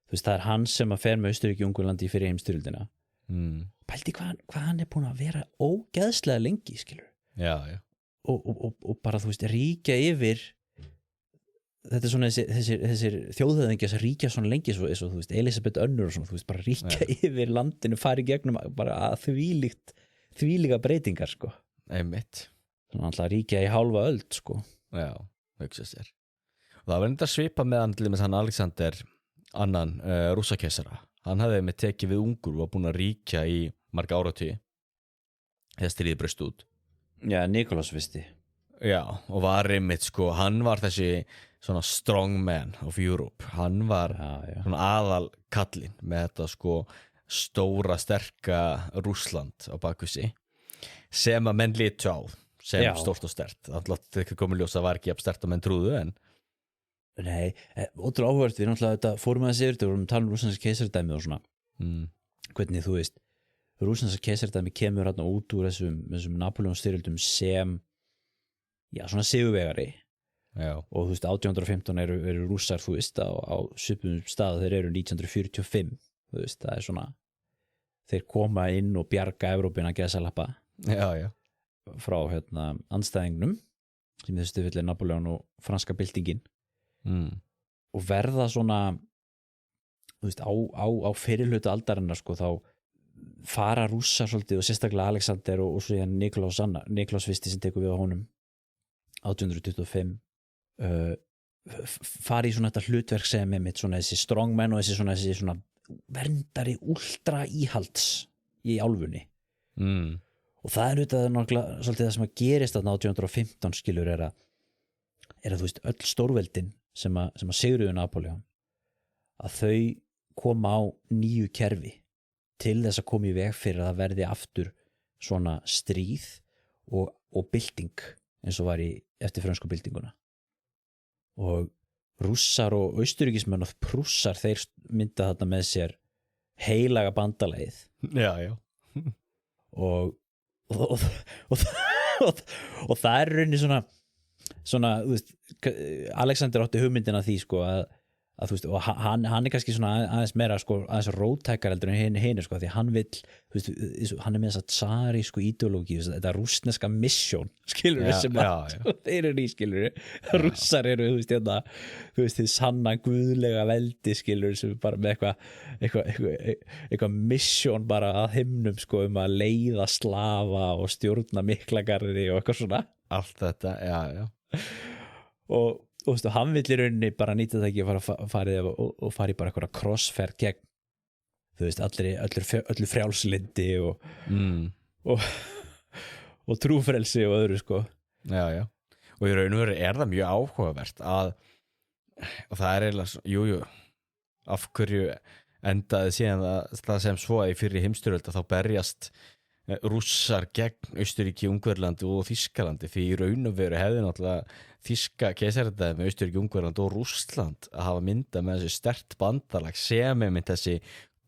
Þú veist, það er hann sem að fer með Austurríki Ungverjalandi fyrir heimsstyrjöldina. Pældi hvað hann er búin að vera ógeðslega lengi, skilur. Já. Og bara, þú veist, ríkja yfir þetta er svona þessir þjóðhöfðingjar sem ríkja svona lengi svo, þú veist, Elisabeth Önnur og svona, þú veist, bara ríkja yfir landinu, fari gegnum bara að þvílíka breytingar, sko. einmitt þannig alltaf ríkja í hálfa öld sko. Já, hugsa sér og það var enda svipa með hann Alexander annan rússakeisara hann hafði með tekið við ungur og var búin að ríkja í marga áratugi þegar stríðið braust út Já, Nicholas visti Já, og var einmitt sko hann var þessi svona strong man of Europe hann var svona aðal kallinn með þetta sko stóra, sterka Rússland á bakvísi sem að menn litu á sem stórt og stert alltaf þetta komið ljós að var ekki jafn stert að menn trúðu en Nei, ótrúlega áhugavert við náttúrulega þetta fórum að segja þetta vorum að tala rússneska keisaradæmi og svona hvernig þú veist rússneska keisaradæmi kemur hérna út úr þessum Napóleonsstyrjöldum sem svona sigurvegari og þú veist 1815 eru rússar þú veist á svipum stað þeir eru 1945 þú veist það svona þeir koma inn og bjarga Evrópina gæsalappa frá andstæðingnum sem þessu tilfelli Napóleon og franska byltingin og verða svona þú veist á fyrirhluta aldarinnar sko þá fara rússar svolítið og sérstaklega Alexander og svo Nicholas visti sem tekur við á honum 1825 fara í svona þetta hlutverk sem er mitt svona þessi strongman og þessi svona verndari ultra íhalds í álfunni og það er auðvitað náttúrulega svolítið það sem að gerist þarna 1815 skilur er að þú veist öll stórveldin sem að sigruðu Napóleon að þau koma á nýju kerfi til þess að koma í veg fyrir að það verði aftur svona stríð og bylting eins og var eftir frönsku byltinguna og rússar og austuríkismenn og prússar þeir mynda þarna með sér heilaga bandalagið og það er rauninni svona þú veist Alexander átti hugmyndina því sko að þú veist og hann er kannski svona aðeins meira sko aðeins róttækar heldur en hinn sko því hann vill þú veist hann er með þessa tsarísku ideológi þetta rússneska mission skilur við sem þeir eru í skilur rússar eru þú veist þið sanna guðlega veldi skilur sem bara með eitthvað mission bara að himnum sko að leiða slafa og stjórna miklagarði og eitthvað svona allt þetta, og þú veist, hann vill í rauninni bara nýta það ekki að fara og fara í bara eitthvað krossferð gegn þú veist, öllu frjálslindi og trúfrelsi og öðru sko og í raun og veru er það mjög áhugavert og það er eiginlega af hverju endaði síðan það sem svo að í fyrri heimsstyrjöld þá berjast rússar gegn Austurríki, Ungverjalandi og Þýskalandi því í raun og veru hefði náttúrulega þýska keisaradæmi með Austurríki, Ungverjaland og Rússland að hafa myndað með þessi sterkt bandalag sem er mynd þessi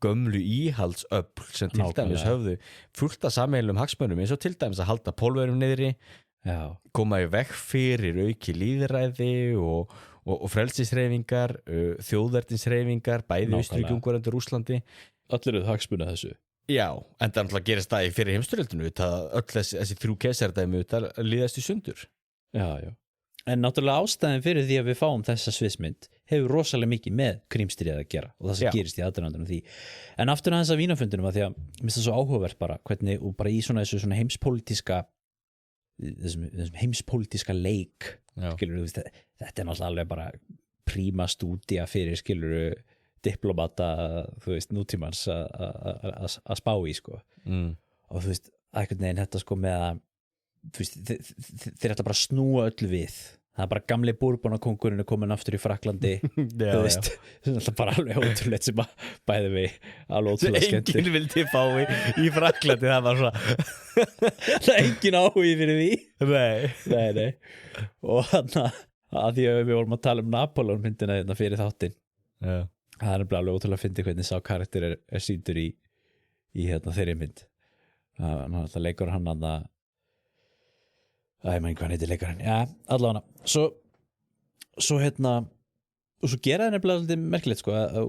gömlu íhaldsöfl sem til dæmis höfðu fullt af sameiginlegum hagsmunum eins og til dæmis að halda pólverjum niðri koma í veg fyrir auki lýðræði og frelsishreyfingar þjóðernishreyfingar bæði Austurríki, Ungverjalandi og Rússlandi allir eru hagsmuna þessu Já, en það náttúrulega gerist það í fyrir heimsstyrjöldinu öll þessi þrjú keisaradæmi líðast í sundur Já En náttúrulega ástæðin fyrir því að við fáum þessa sviðsmynd hefur rosalega mikið með Krímstríðið að gera og það sem gerist í aðdragandanum því en aftur aðeins að Vínarfundinum að því að mér finnst það svo áhugavert bara hvernig og bara í þessu svona heimspólitíska þessum heimspólitíska leik skilur þú veist þetta er náttúrulega alveg bara príma stúdía fyrir skilur diplomata, þú veist, nútímans að spá í, sko og þú veist, einhvern veginn þetta sko með að þú veist, þeir ætla bara að snúa öllu við það er bara gamli búrbónakóngurinn er komin aftur í Fraklandi þú veist, það er bara alveg ótrúlegt sem að bæði við alveg ótrúlega skemmt enginn vildi fá í Fraklandi það var svona það er enginn áhugi fyrir því nei og þannig að því að við vorum að tala um Napóleon myndina þetta fyrir þáttinn það er alveg ótrúlega að finna hvernig sá karakter er sýndur í þeirri mynd hann alltaf leikur hann að ég maður hvað hann heitir leikarinn allavega svo og svo gera það nefnilega alltaf merkilegt sko að því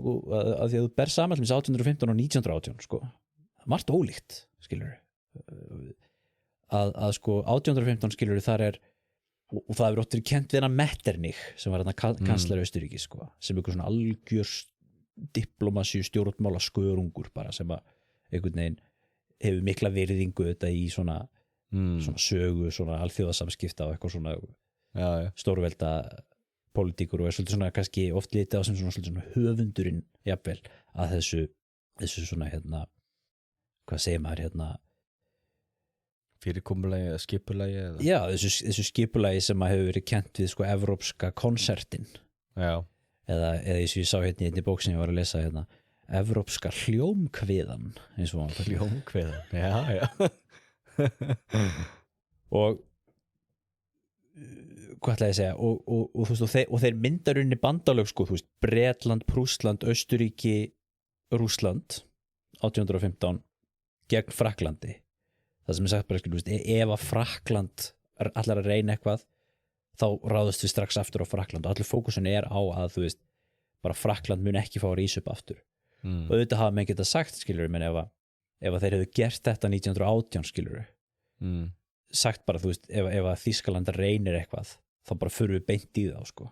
að þú ber saman 1815 og 1918 sko margt ólíkt skilur að sko 1815 skilur þar er og það hefur óttur kent við hann Metternich sem var hann kanslari Austurríkis sko sem eitthvað svona algjör diplomasíu stjórnmála skörungur bara sem að einhvern veginn hefur mikla virðingu þetta í svona svona sögu, svona alþjóðasamskipta og eitthvað svona stórvelda pólitíkur og svolítið svona kannski oft litið á sem svolítið svona höfundurinn jafnvel að þessu svona hvað segir maður fyrirkomulagi eða skipulagi eða? Já, þessu skipulagi sem að hefur verið kennt við sko evrópska konsertin eða eins og ég sá í einni bók sem ég var að lesa evrópska hljómkviðan eins og hljómkviðan, já og hvað ætlaði að segja og þú veist og þeir myndar unni bandalög sko, þú veist, Bretland, Prússland, Austurríki, Rússland 1815 gegn Frakklandi það sem sagt bara, þú veist, ef að Frakkland allar að reyna eitthvað þá ráðast við strax aftur á Frakkland og allir fókusun á að, þú veist, bara Frakkland mun ekki fá að rísa upp aftur og auðvitað hafa menn geta sagt, skilur menn ef að þeir hefðu gert þetta 1918, skilur sagt bara, þú veist, ef að Þýskaland reynir eitthvað, þá bara förum við beint í það, sko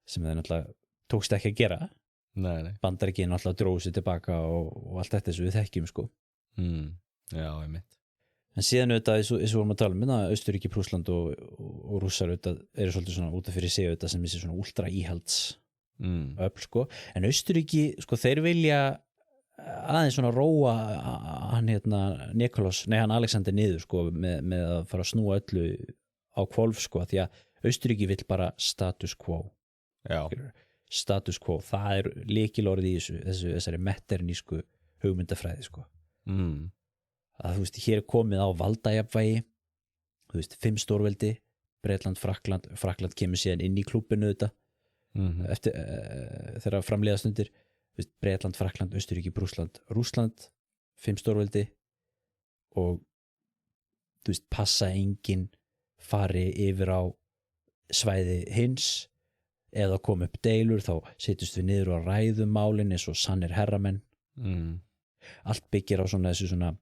sem þeir náttúrulega tókst ekki að gera Bandaríkin náttúrulega dróðu sér tilbaka og allt þetta sem við þekkjum, sko Já, einmitt en síðan auðvitað, eins og vorum að tala um Austurríki, Prússland og Rússar auðvitað eru svolítið svona út af fyrir sig auðvitað sem þessi svona ultra íhalds öfl, sko, en Austurríki, sko, þeir vilja aðeins svona róa hann hann Alexander niður, sko, með að fara að snúa öllu á hvolf, sko, því að Austurríki vill bara status quo status quo, það er lykilorðið í þessari metternísku hugmyndafræði, sko að þú veist, hér er komið á valdajafnvægi, þú veist, 5 stórveldi Bretland, Frakkland kemur síðan inn í klúbbinu þetta eftir þegar framleiða stundir, þú veist, Bretland, Frakkland, Austurríki, Rússland 5 stórveldi og þú veist, passa enginn fari yfir á svæði hins eða koma upp deilur, þá setjumst við niður og ræðum málin eins og sannir herramenn allt byggir á svona þessu svona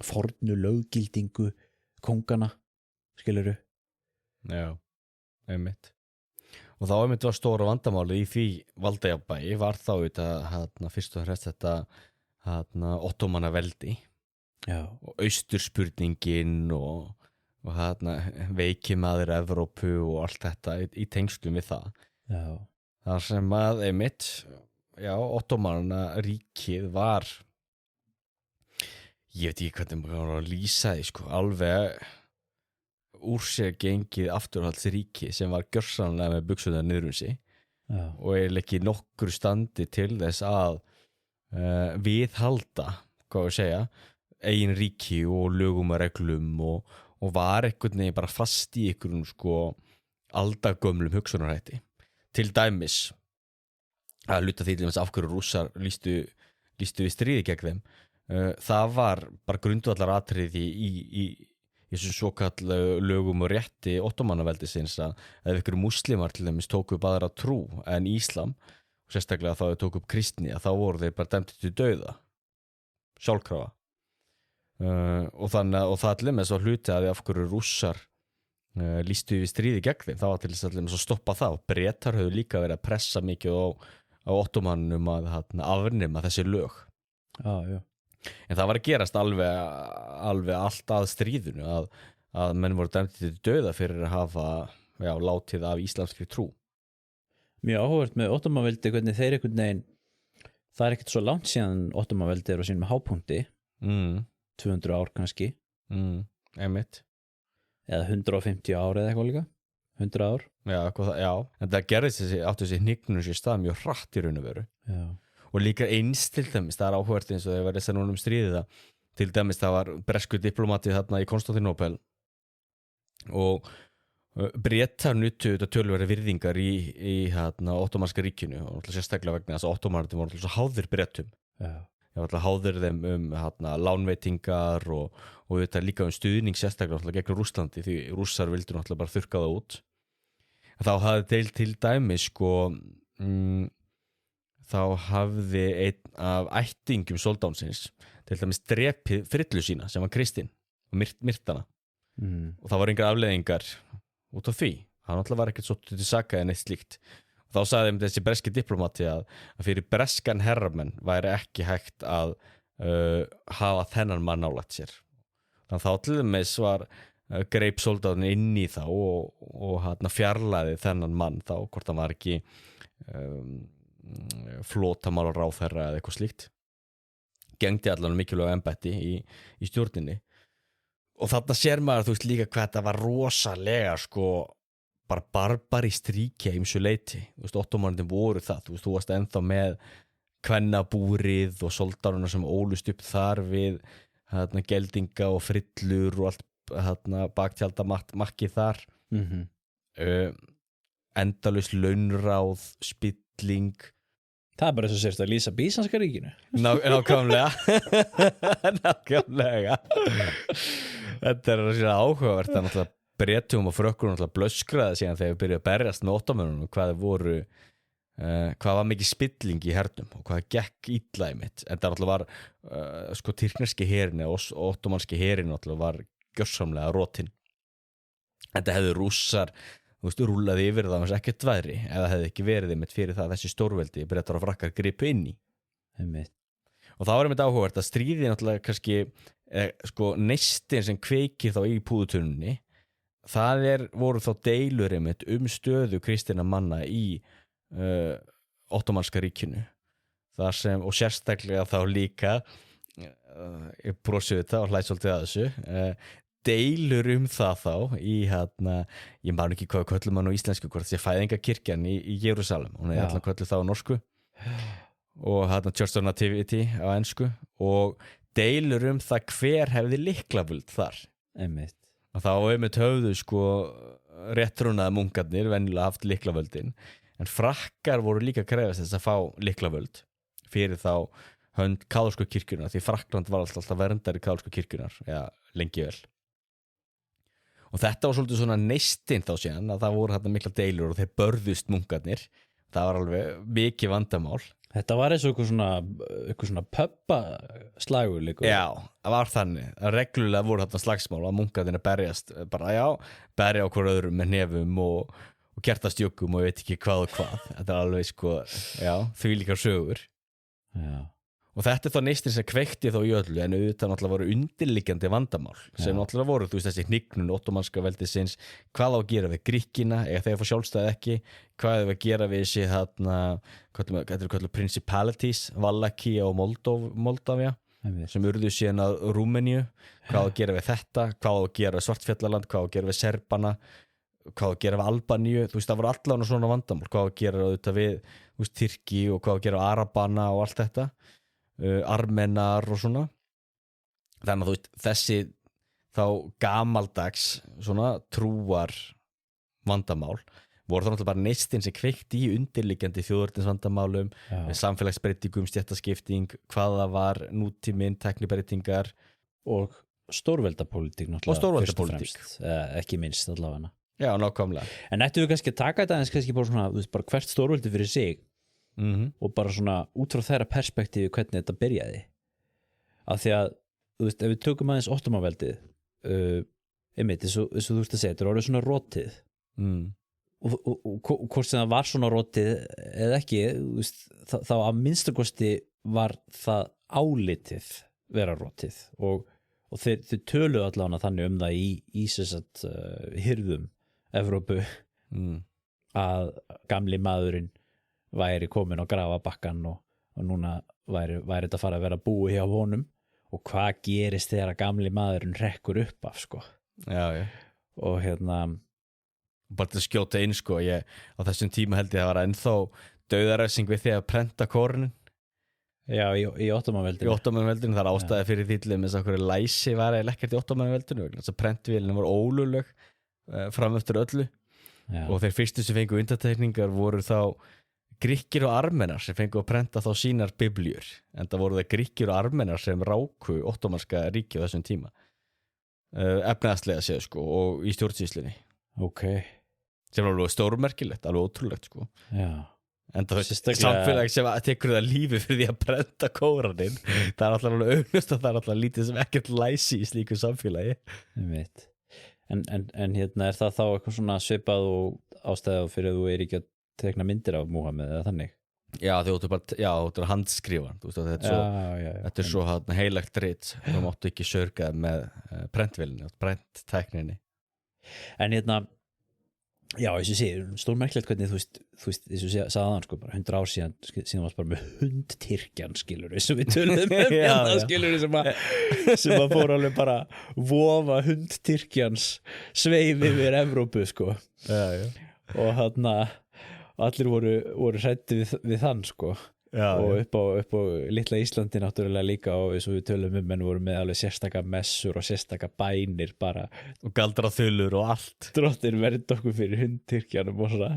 fornu löggildingu kóngana, skilurðu Já, einmitt og þá einmitt var stóra vandamáli í því valdajafnvægi var þá þetta fyrst og fremst þetta ottómanaveldi og austurspurningin og veikimaður Evrópu og allt þetta í tengslum við það þar sem að einmitt ottómanaríkið var ég veit ekki hvernig maður var að lýsa því, sko, alveg úr sér gengið afturhaldsríki sem var gjörsamlega með buxurnar niður sig og ekki nokkur standi til þess að viðhalda, hvað ég segja eigin ríki og lögum og reglum og var einhvern veginn bara fast í einhverjum, sko, aldagömlum hugsunarhætti til dæmis að luta því til þess af hverju Rússar lýstu við stríði gegn þeim það var bara grundvallar atriði í þessum svokallu lögum og rétti ottómanaveldisins að ef ykkur múslimar til dæmis tóku upp aðra trú en íslam og sérstaklega þá þau tóku upp kristni þá voru þeir bara dæmdir til dauða sjálfkrafa og það allir með svo hluti að af hverju Rússar lýstu við stríði gegn þeim, það var til þess að stoppa það og Bretar höfðu líka verið að pressa mikið á ottómanum að afnema þessi lög en það var að gerast alveg allt að stríðinu að menn voru dæmdir til dauða fyrir að hafa látið af íslamskri trú Mjög áhugavert með ottómaveldi hvernig þeir einhvern veginn það ekkert svo langt síðan ottómaveldi á sínum hápunkti 200 ár kannski einmitt eða 150 ár eða eitthvað líka 100 ár en það gerðist áttu þessi hnignun sér stað mjög hratt í raun og veru og líka eins til dæmis, það áhugavert eins og þegar var þess að núna stríðið það til dæmis það var bresku diplomatið þarna í Konstantinópel og Bretar nutu þetta töluveri virðingar í ottómanska ríkinu og sérstaklega vegna þess að ottómanarnir voru alltaf háðir Bretum alltaf háðir þeim lánveitingar og þetta líka stuðning sérstaklega gegn Rússlandi því Rússar vildu náttúrulega bara þurrka það út þá hafði til dæmis, sko þá hafði einn af ættingjum soldánsins til dæmis drepið frillu sína sem var Kristín og myrt hana og það var engar afleiðingar út af því hann alltaf var ekkert svo til saka en eitt slíkt og þá sagði þessi breski diplomati að fyrir breskan herramenn væri ekki hægt að hafa þennan mann nálægt sér þannig þá til dæmis var greip soldáðin inn í þá og fjarlæði þennan mann þá, hvort hann var ekki flotamál og ráðherra eða eitthvað slíkt, gegndi allan mikilvæg embætti í stjórninni. Og þarna sér maður, þú veist, líka hvað þetta var rosalega, sko, bara barbarist ríki að ýmsu leyti. Þú veist, ottómanarnir voru það, þú veist, þú varst ennþá með kvennabúrið og soldánuna sem ólust upp þar við geldinga og frillur og allt baktjaldamakki þar. Endalaus launráð, spilling. Það bara þess að sérst að lýsa Bísanska ríkinu. Nákvæmlega. Nákvæmlega. Þetta sér áhugavert að náttúrulega Bretum og frökkur náttúrulega blöskraði síðan þegar við byrjuðum að berjast með ottómönunum hvað var mikið spilling í hernum og hvað gekk illa einmitt. En það náttúrulega var sko tyrkneski herin og ottómanski herin náttúrulega var gjörsamlega rotin. En það hefðu Rússar rúllaði yfir það hans ekkert væri eða hefði ekki verið einmitt fyrir það þessi stórveldi Bretar og Frakkar gripu inn í. Einmitt. Og það var einmitt áhugavert að stríði náttúrulega kannski sko neistin sem kveikir þá í púðutunni, það voru þá deilur einmitt stöðu kristinna manna í ottómanska ríkinu. Þar sem, og sérstaklega þá líka ég brosi við það og hlæt svolítið að þessu deilur það þá í ég man ekki hvað köllum hann á íslensku, hvort þessi fæðingakirkjan í Jerúsalem, hún allan kölluð þá á norsku og Church of Nativity á ensku, og deilur það hver hefði lyklavöld þar. Einmitt. Og þá einmitt höfðu sko réttrúnaði munkarnir venjulega haft lyklavöldin, en Frakkar voru líka krefast þess að fá lyklavöld fyrir þá hönd kaþólsku kirkjunnar, því Frakkland var alltaf verndari kaþólsku kirkjunnar, lengi vel. Og þetta var svolítið svona neistinn þá síðan að það voru þarna mikla deilur og þeir börðust munkarnir. Það var alveg mikið vandamál. Þetta var eins og eitthvað svona pubbaslagur líka. Já, það var þannig. Reglulega voru þarna slagsmál að munkarnir berjast bara berja á hver öðrum með nefum og kertastjökkum og ég veit ekki hvað og hvað. Þetta alveg sko, því líka sögur. Já. Og þetta þá neistin sem kveikti þá í öllu, en auðvitað náttúrulega voru undirliggjandi vandamál sem náttúrulega voru, þú veist, þessi hnignun ottómanska veldisins, hvað á að gera við Grikkina, eða þeir fá sjálfstæði ekki, hvað er að gera við þessi hvað principalities, Valakía og Moldavia, sem urðu síðan að Rúmeníu, hvað á að gera við þetta, hvað á að gera við Svartfjallaland, hvað á að gera við Serbana, hvað á að gera við Albaníu, þú veist, það voru allavega svona vandamál, hvað á að gera auðvitað við, þú veist, Tyrki og hvað á að gera við Arabana og allt þetta. Armenar og svona. Þannig að þú veist, þessi þá gamaldags svona trúar vandamál voru þá náttúrulega bara neistinn sem kveikti í undirliggjandi þjóðernisvandamálum, samfélagsbreytingum, stéttaskipting, hvað það var nútíminn, tæknibreytingar og stórveldapólitík náttúrulega. Og stórveldapólitík. Ekki minnst allavega. Já, nákvæmlega. En ættum við kannski að taka þetta eins kannski bara svona, þú veist, bara hvert stórveldi fyrir sig og bara svona út frá þeirra perspektífi hvernig þetta byrjaði. Af því að, þú veist, ef við tökum aðeins ottómaveldið, einmitt, eins og þú veist að segja, þetta er orðið svona rotið. Og hvort sem það var svona rotið eða ekki, þú veist, þá að minnstakosti var það álitið vera rotið og þeir töluðu allavega þannig það í sessat hirðum Evrópu að gamli maðurinn væri komin á grafabakkan og núna væri þetta fara að vera búi hjá honum og hvað gerist þegar að gamli maðurinn rekkur upp af sko. Já. Og bara til að skjóta inn sko, á þessum tíma held ég að það var ennþá dauðaræsing við því að prenta kórnin. Já, í ottómanveldinu. Í ottómanveldinu, það er ástæði fyrir því með þess að hverju læsi var eða ekkert í ottómanveldinu, þess að prentvélinu var ólögleg fram eftir öllu. Já. Og þeir fyrstu sem fengu undantekningar voru þá Grikkir og Armenar sem fengu að prenta þá sínar biblíur, en það voru það Grikkir og Armenar sem ráku ottómanska ríki á þessum tíma, efnaðslega séð sko, og í stjórnsýslunni. Ok. Sem var alveg stórmerkilegt, alveg ótrúlegt sko. Já. En það er samfélag sem tekur það lífi fyrir því að prenta kóraninn. Það er alltaf alveg augljóst að það er alltaf lítið sem ekkert læsi í slíku samfélagi. Ég veit. En er það þá eitthvað svona svipað og ástæða fyrir að þú ekki að tekna myndir af Múhameð eða þannig? Já, þú ert að handskrifa þetta er svo heilagt rit þú máttu ekki sörga með prentvélinni, prenttækninni. En já, eins og sé, stórmerkilegt hvernig þú veist, eins og sagði hann sko, bara 100 ár síðan varst bara með hundtyrkjan skilur sem við tölum skilur sem að fór alveg bara vofa hundtyrkjans sveif yfir Evrópu sko og allir voru hræddi við þann sko og upp á litla Íslandi náttúrulega líka og eins og við tölum menn voru með alveg sérstaka messur og sérstaka bænir bara og galdraþulur og allt Drottinn vernd okkur fyrir hundtyrkjanum og svona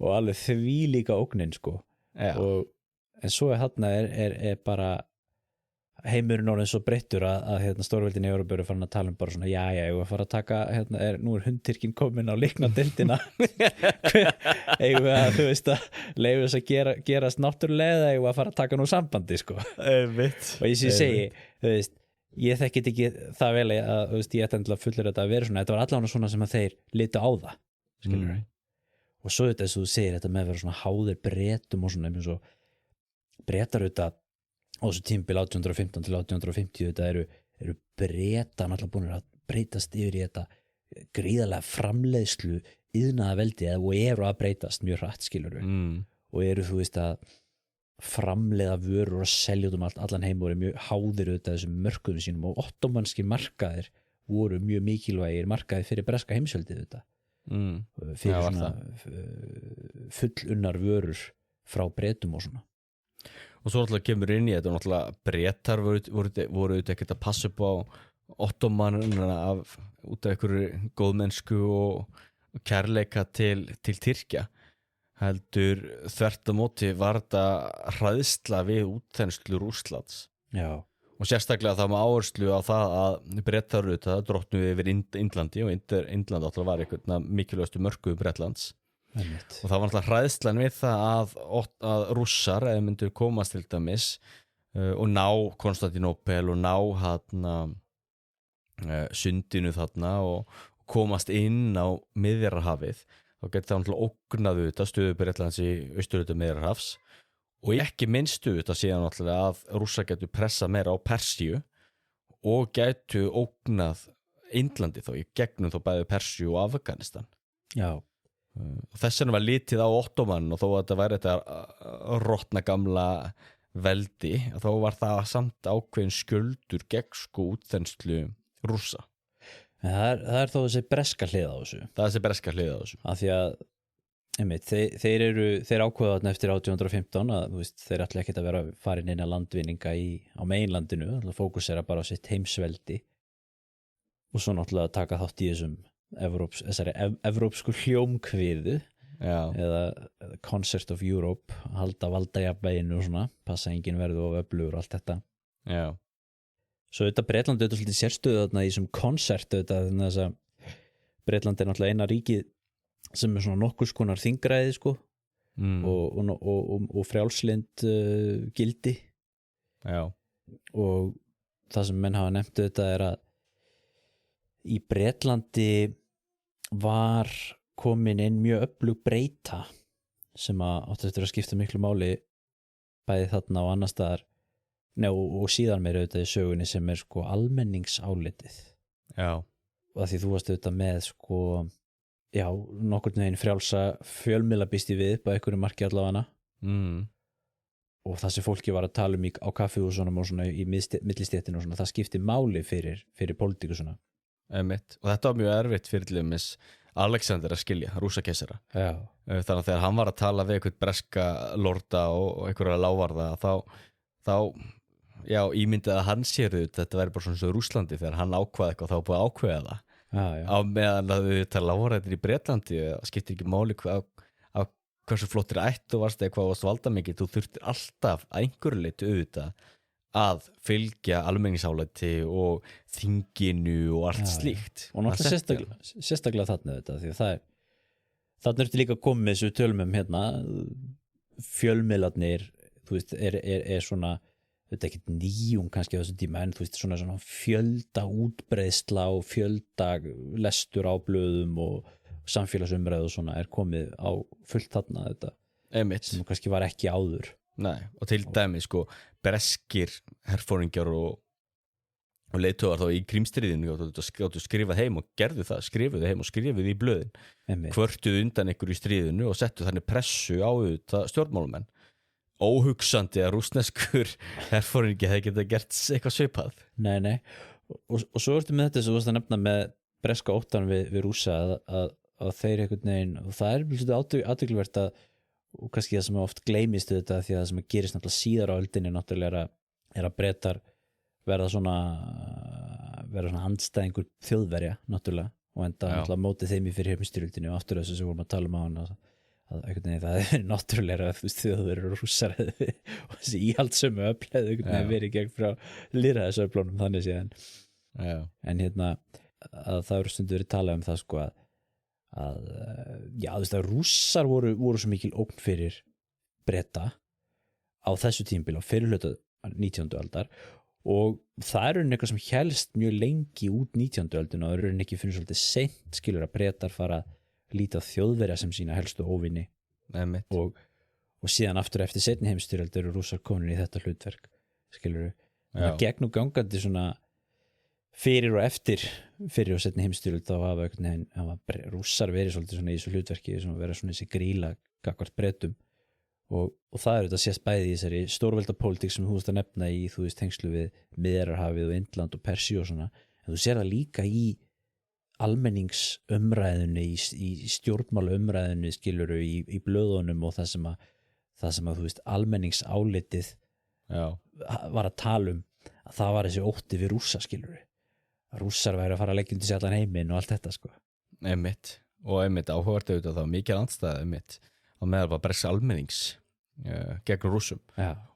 og alveg því líka ógnin sko en svo þarna er bara heimurinn orðinn svo breyttur að stórveldin í Evrópu eru farin að tala bara svona ég var að fara að taka nú hundtyrkin komin á líknadeildina eigum við að þú veist að leifu þess að gerast náttúrulega eigum við að fara að taka nú sambandi sko og ég segi þú veist ég þekkit ekki það vel að þú veist ég ætti endilega fullur þetta að vera svona þetta var allavega svona sem að þeir litu á það skilur og svo þetta þess að þú segir þetta með að vera svona háðir Bretum og svona eins og Bretar auðvitað á þessu tímabil 1815 til 1850 þetta eru Bretar náttúrulega búin að breytast yfir í þetta gríðarlega framleiðslu iðnaðarveldi og eru að breytast mjög hratt skilur og eru þú veist að framleiða vörur og selja út allan heim og eru mjög háðir auðvitað þessum mörkuðum sínum og ottomanskir markaðir voru mjög mikilvægir markaðir fyrir breska heimsveldið þetta fyrir svona fullunnar vörur frá Bretum og svona og svo náttúrulega kemur inn í þetta og náttúrulega Bretar voru ekkert að passa upp á ottomanuna út af einhverju góðmennsku og kærleika til Tyrkja heldur þvert á móti var þetta hræðsla við útþenslu Rússlands og sérstaklega það með áherslu á það að Bretar drottnu yfir Indlandi og Indland alltaf var einhvern mikilvægastu mörkuðu Bretlands og það var náttúrulega hræðslan við það að Rússar eða myndu komast til dæmis og ná Konstantinópel og ná sundinu þarna og komast inn á Miðjarðarhafið þá geti það náttúrulega ógnaðu þetta stöðu Bretlands í austurhluta Miðjarðarhafs og ekki minnstu þetta síðan náttúrulega að Rússar getur pressa meira á Persíu og getur ógnað Indlandi þá í gegnum þá bæði Persíu og Afganistan þess vegna var litið á ottoman og þó að þetta væri þetta rotna gamla veldi þá var það samt ákveðin skjöldur gegn sko útþenslu Rússa það er þó þessi breska hlið á þessu af því að þeir ákveða þarna eftir 1815 að þú veist, þeir ætla ekkert að vera farin inn að landvinninga á meginlandinu fókusera bara á sitt heimsveldi og svo náttúrulega taka þátt í þessari evrópsku hljómkviðu eða Concert of Europe halda valdajafnvæginu og svona passa engin verðu og öflugur og allt þetta svo þetta Bretland auðvitað svolítið sérstöðu þarna í þessum konsert þannig að Bretland er náttúrulega eina ríkið sem er svona nokkurs konar þingræði sko og frjálslynd gildi og það sem menn hafa nefnt þetta er að í Bretlandi var komin inn mjög öflug breyta sem átti eftir að skipta miklu máli bæði þarna og annar staðar og síðan meira auðvitað í sögunni sem er sko almenningsálitið og því þú varst auðvitað með sko nokkurn veginn frjálsa fjölmiðla býst í við upp á einhverju marki allavega og það sem fólki var að tala á kaffihúsunum og svona í millistéttinu og svona það skipti máli fyrir pólitíku svona og þetta var mjög erfitt fyrir til dæmis Alexander að skilja, Rússakeisara þannig að þegar hann var að tala við einhvern breska lorda og einhverja lávarða þá ímyndið að hann sér þetta væri bara svona svo Rússlandi þegar hann ákvaði eitthvað þá búið að ákveða það á meðan að þetta lávarðir í Bretlandi skiptir ekki máli af hversu flottir ættu varst eða hvað varst valda mikið þú þurftir alltaf að einhverju leyti auðvitað að fylgja almenningsálæti og þinginu og allt slíkt og náttúrulega sérstaklega þarna þetta því að þarna ertu líka komið þessu tölum fjölmiðlarnir þú veist er svona þetta ekkert nýjung kannski á þessum tíma en þú veist svona fjölda útbreiðsla og fjölda lestur á blöðum og samfélagsumræðu og svona er komið á fullt þarna þetta sem kannski var ekki áður. Nei, og til dæmi sko breskir herforingjar og leiðtogar þá í Krímstríðinu og skrifað heim og gerðu það, skrifuðu heim og skrifuðu í blöðin, kvörtuðu undan ykkur í stríðinu og settu þannig pressu á þetta stjórnmálamenn. Óhugsandi að rússneskur herforingi hefði getað gert eitthvað svipað. Nei, og svo ertu með þetta sem þú varst að nefna með breska óttan við Rússa að þeir einhvern veginn, og það svolítið athyglisvert og kannski það sem oft gleymist þetta, því að það sem gerist náttúrulega síðar á öldinni náttúrulega er að Bretar verða svona andstæðingur Þjóðverja náttúrulega, og enda náttúrulega mótið þeim í fyrir heimsstyrjöldinni og aftur þessu sem vorum að tala um á hann að einhvern veginn það er náttúrulega að Þjóðverjar og Rússar og þessi íhaldssömu öfl hefði einhvern veginn verið gegn frá lýðræðisöflunum þannig séðan. En að það eru stundu verið talað um það sko að Rússar voru svo mikil ógn fyrir Breta á þessu tímabil á fyrirhluta 19. aldar, og það er eitthvað sem helst mjög lengi út 19. öldina og það er ekki fyrir svolítið seint skilur að Bretar fara að líta á Þjóðverja sem sína helstu óvini og síðan aftur eftir seinni heimsstyrjöld eru Rússar komin í þetta hlutverk skilur það gegn og gangandi svona fyrir og eftir og seinni heimsstyrjöld þá hafa Rússar verið svolítið svona í þessu hlutverki sem að vera svona þessi gríla gagnvart Bretum og það þetta sést bæði í þessari stórveldapólitík sem þú veist að nefna í tengslu við Miðjarðarhafið og Indland og Persíu og svona, en þú sér það líka í almenningsumræðunni í stjórnmálaumræðunni skiluru í blöðunum og það sem að þú veist almenningsálitið var að tala að það var þessi ótti við Rússa skiluru að Rússar væri að fara að leggja undir sig allan heiminn og allt þetta sko. Einmitt áhugavert auðvitað það var mikil andstæða á meðal var bresks almennings gegn Rússum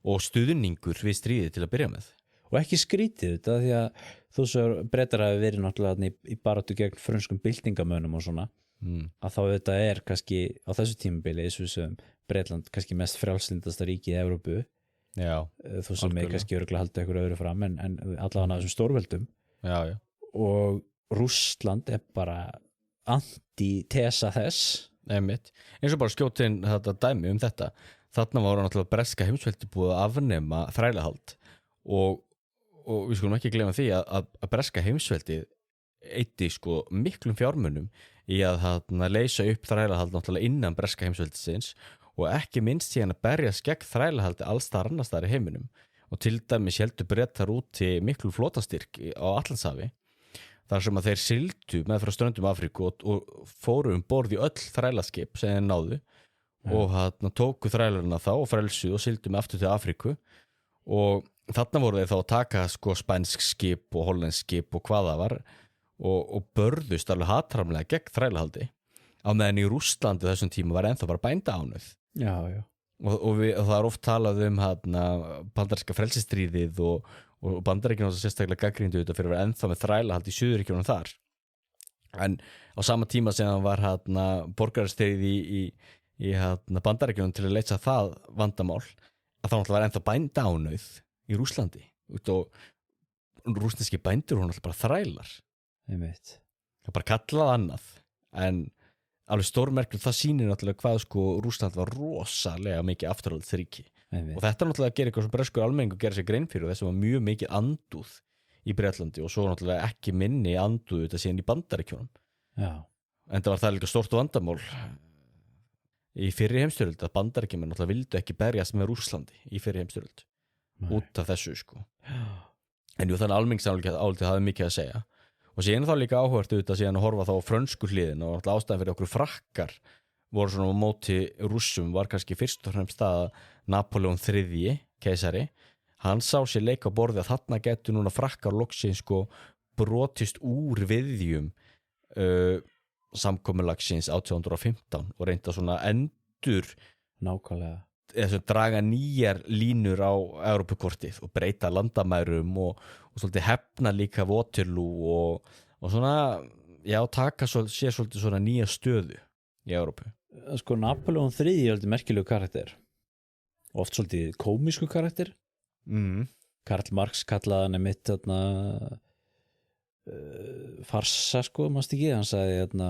og stuðningur við stríðið til að byrja með. Og ekki skrítið þetta því að þú svo Bretar hafi verið náttúrulega í baráttu gegn frönskum byltingamönnum og svona að þá þetta er kannski á þessu tímabili sem Bretland kannski mest frjálslyndasta ríki í Evrópu þú sem er kannski örugglega haldið ykkur öðru fram en allavega af þessum stórveldum og Rússland er bara antitesa þess Einmitt. Eins og bara skjótin þetta dæmi þetta þarna var náttúrulega breska heimsveldi búið að afnema þrælahald og við skulum ekki gleyma því að breska heimsveldi eyddi sko miklum fjármunum í að leysa upp þrælahald náttúrulega innan breska heimsveldisins og ekki minnst síðan að berjast gegn þrælahaldi alls þar annars þar í heiminum og til dæmis héldu Bretar úti miklu flotastyrk á Atlantshafi þar sem að þeir sigldu með frá ströndum Afríku og fóru borð í öll þrælaskip sem þeir náðu og tóku þrælarna þá og frelsuðu og sigldu með aftur til Afríku og þarna voru þeir þá að taka sko spænsk skip og hollensk skip og hvað það var og börðust alveg hatramlega gegn þrælahaldi á meðan í Rússlandi þessum tíma var ennþá bara bændaánuð og það er oft talað bandaríska frelsistríðið og Bandaríkjunum sérstaklega gagnrýndu þetta fyrir að vera ennþá með þrælahald í Suðurríkjunum þar en á sama tíma sem það var borgarastríð í Bandaríkjunum til að leysa það vandamál að það var ennþá bændaánauð í Rússlandi og rússneski bændur voru bara þrælar það bara kallað annað en alveg stórmerkilegt það sýnir náttúrulega hvað sko Rússland var rosalega mikið afturhaldsríki og þetta náttúrulega gerir eitthvað sem breskur almenningur gerir sér grein fyrir og þess að var mjög mikið andúð í Bretlandi og svo náttúrulega ekki minni andúð þetta síðan í Bandaríkjunum en það var það líka stórt vandamál í fyrri heimsstyrjöld að Bandaríkjumenn náttúrulega vildu ekki berjast með Rússlandi í fyrri heimsstyrjöld út af þessu sko en jú þannig almenningsálitið hafði mikið að segja og síðan þá líka áhugavert auðvitað síðan að horfa þá á frönsku hliðin og ástæðan fyrir okkur frakkar voru svona á móti Rússum var kannski fyrst og fremst að Napoleon III keisari, hann sá sér leik á borði að þarna getur núna frakkar loksins sko brotist úr viðjum samkomulagsins 1815 og reynda svona endur nákvæmlega eða draga nýjar línur á Evrópukortið og breyta landamærum og svolítið hefna líka Waterloo og svona, taka sér svolítið svona nýja stöðu í Evrópu. Sko Napoleon III er alveg merkilegu karakter oft svolítið komísku karakter Karl Marx kallaði hann einmitt farsa sko, mást ekki hann sagði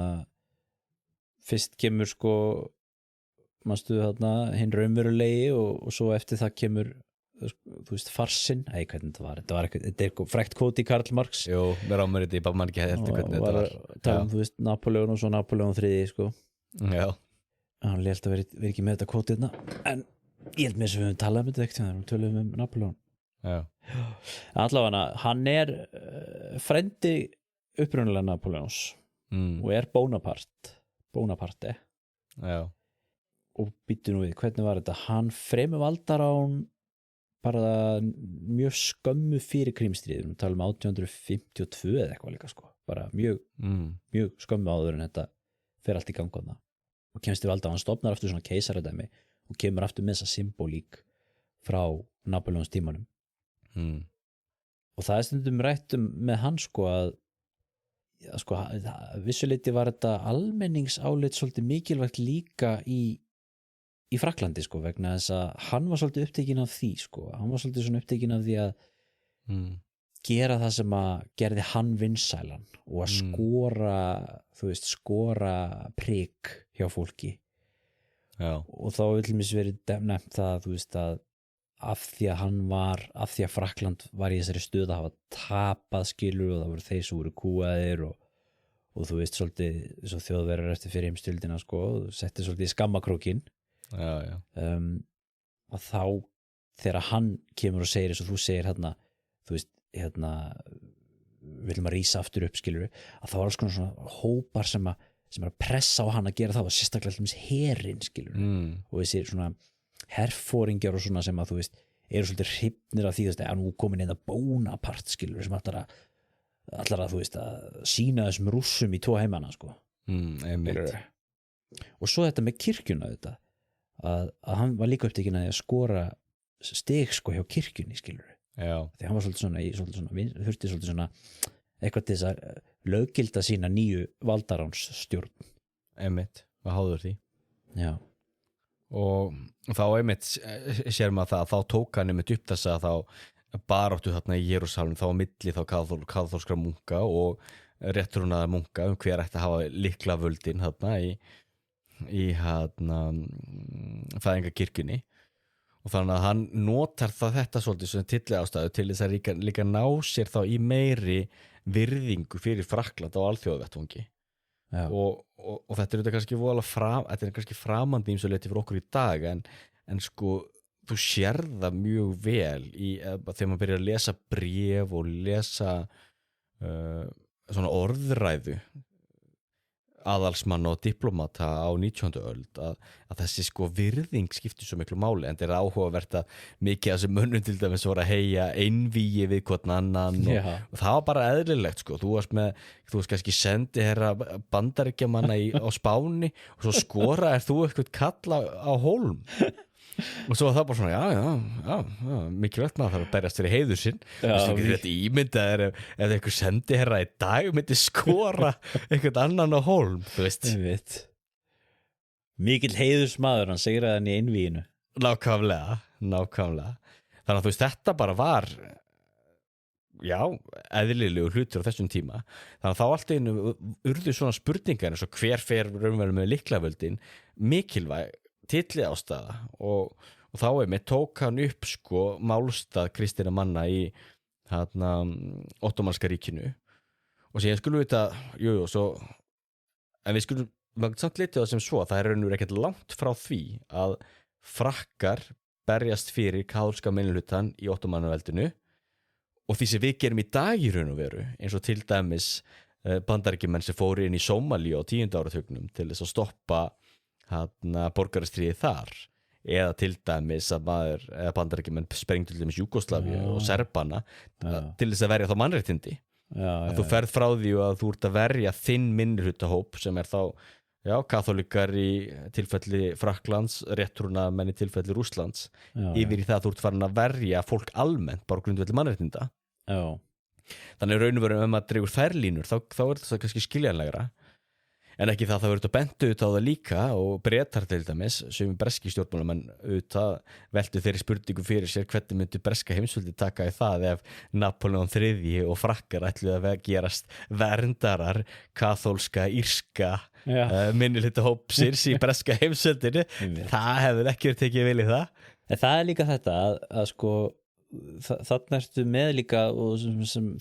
fyrst kemur sko manstu þarna hinn raunverulegi og svo eftir það kemur þú veist farsinn, hvernig þetta var eitthvað frækt kvóti í Karl Marx Jú, mér ámur þetta, ég bara man ekki eftir hvernig þetta var tala þú veist Napoleon og svo Napoleon III sko. Já hann held að vera ekki með þetta kvóti en ég held með þess að við höfum talað um þetta ekkert þegar við töluðum um Napoleon allavega hann frendi upprunalega Napoleons og Bonaparte Já og býttu nú við, hvernig var þetta hann fremur valdar á hann bara mjög skömmu fyrir krímstríð, við talum 1852 eða eitthvað líka sko, bara mjög skömmu áður en þetta fer allt í gang á það og kemst í valda, hann stofnar aftur svona keisaradæmi og kemur aftur með þessa symbolík frá Napoleons tímanum og það stundum rætt með hann sko að sko, vissuleiti var þetta almenningsálit svolítið mikilvægt líka í Frakklandi sko, vegna þess að hann var svolítið upptekinn af því sko, hann var svolítið svona upptekinn af því að gera það sem að gerði hann vinsælan og að skora þú veist, skora prik hjá fólki og þá vil mér verið nefnt það þú veist að af því að Frakkland var í þessari stöð að hafa tapað skilur og það voru þeir sem voru kúaðir og þú veist svolítið svo Þjóðverjar eftir fyrir heimsstyrjöldina sko, setti svolítið í skammakrókinn að þá þegar hann kemur og segir eins og þú segir hérna, þú veist við viljum að rísa aftur upp skilur að þá var alls konar svona hópar sem að pressa á hann að gera það og sérstaklega alltaf herinn skilur og þessi svona herfóringjar og svona sem að þú veist eru svolítið hrifnir af því að nú komin einn að Bonaparte skilur sem allar að þú veist að sína þessum Rússum í tvo heimana sko og svo þetta með kirkjuna þetta að hann var líka upptekinn að skora stig sko hjá kirkjunni skilur því hann var svolítið svona þurfti svolítið svona eitthvað til þess að löggilda sína nýju valdaráns stjórn hvað háður því og þá sér maður það að þá tók hann upp þess að þá baráttu þarna í Jerúsalem þá á milli þá kaþólskra munka og réttrúnaðar munka hver ætti að hafa lyklavöldin þarna í fæðingakirkjunni og þannig að hann notar þetta svolítið sem tylliástæðu til þess að líka ná sér þá í meiri virðingu fyrir Frakkland á alþjóðavettvangi og þetta er kannski þetta er kannski framandi eins og leiti fyrir okkur í dag en sko þú sér það mjög vel þegar maður byrjar að lesa bréf og lesa svona orðræðu aðalsmann og diplomata á 19. öld að þessi sko virðing skiptir svo miklu máli en þetta er áhugavert að mikið af þessum mönnum til dæmis voru að heyja einvígi við hvern annan og það var bara eðlilegt sko, þú varst kannski sendiherra Bandaríkjamanna á Spáni og svo skoraðir þú eitthvað kalla á Hólm og svo var það bara svona já, mikilvægt maður þarf að berjast fyrir heiður sinn þetta ímyndaðir ef einhver sendiherra í dag myndi skora einhvern annan á Hólm þú veist mikill heiðursmaður, hann segir að hann í einvíginu nákvæmlega þannig að þú veist þetta bara var eðlilegu hlutur á þessum tíma þannig að þá allt einu urðu svona spurningar eins og hver fer raunverulega með lyklavöldin mikilvæg tylliástæða og þá tók hann upp sko málstað kristinna manna í Ottómanska ríkinu og síðan skulum við þetta en við skulum samt litið það sem svo það er raunverulega ekkert langt frá því að Frakkar berjast fyrir kaþólska minnihlutann í Ottómanaveldinu og því sem við gerum í dag í raun og veru eins og til dæmis Bandaríkjamenn sem fóru inn í Sómalíu á 10. áratugnum til þess að stoppa borgarastríði þar eða til dæmis að Bandaríkjamenn sprengdu til dæmis Júgóslavíu og Serbana til þess að verja þá mannréttindi að þú ferð frá því að þú ert að verja þinn minnihlutahóp sem er þá kaþólikar í tilfelli Frakklands, réttrúnaðarmenn í tilfelli Rússlands yfir í það að þú ert farin að verja fólk almennt bara grundvelli mannréttinda þannig raun og veru maður dregur þær línur þá er það kannski skiljanlegra en ekki það verður þetta bentu á það líka og Bretar til dæmis sem breski stjórnmálamenn veltu þeirri spurningu fyrir sér hvernig myndi breska heimsveldi taka í það ef Napoleon III og Frakkar ætluðu að gerast verndarar kaþólska, írska minni hluta hópsins í breska heimsveldinu það hefur ekki verið tekið vel í það en það líka þetta að sko þarna ertu með líka og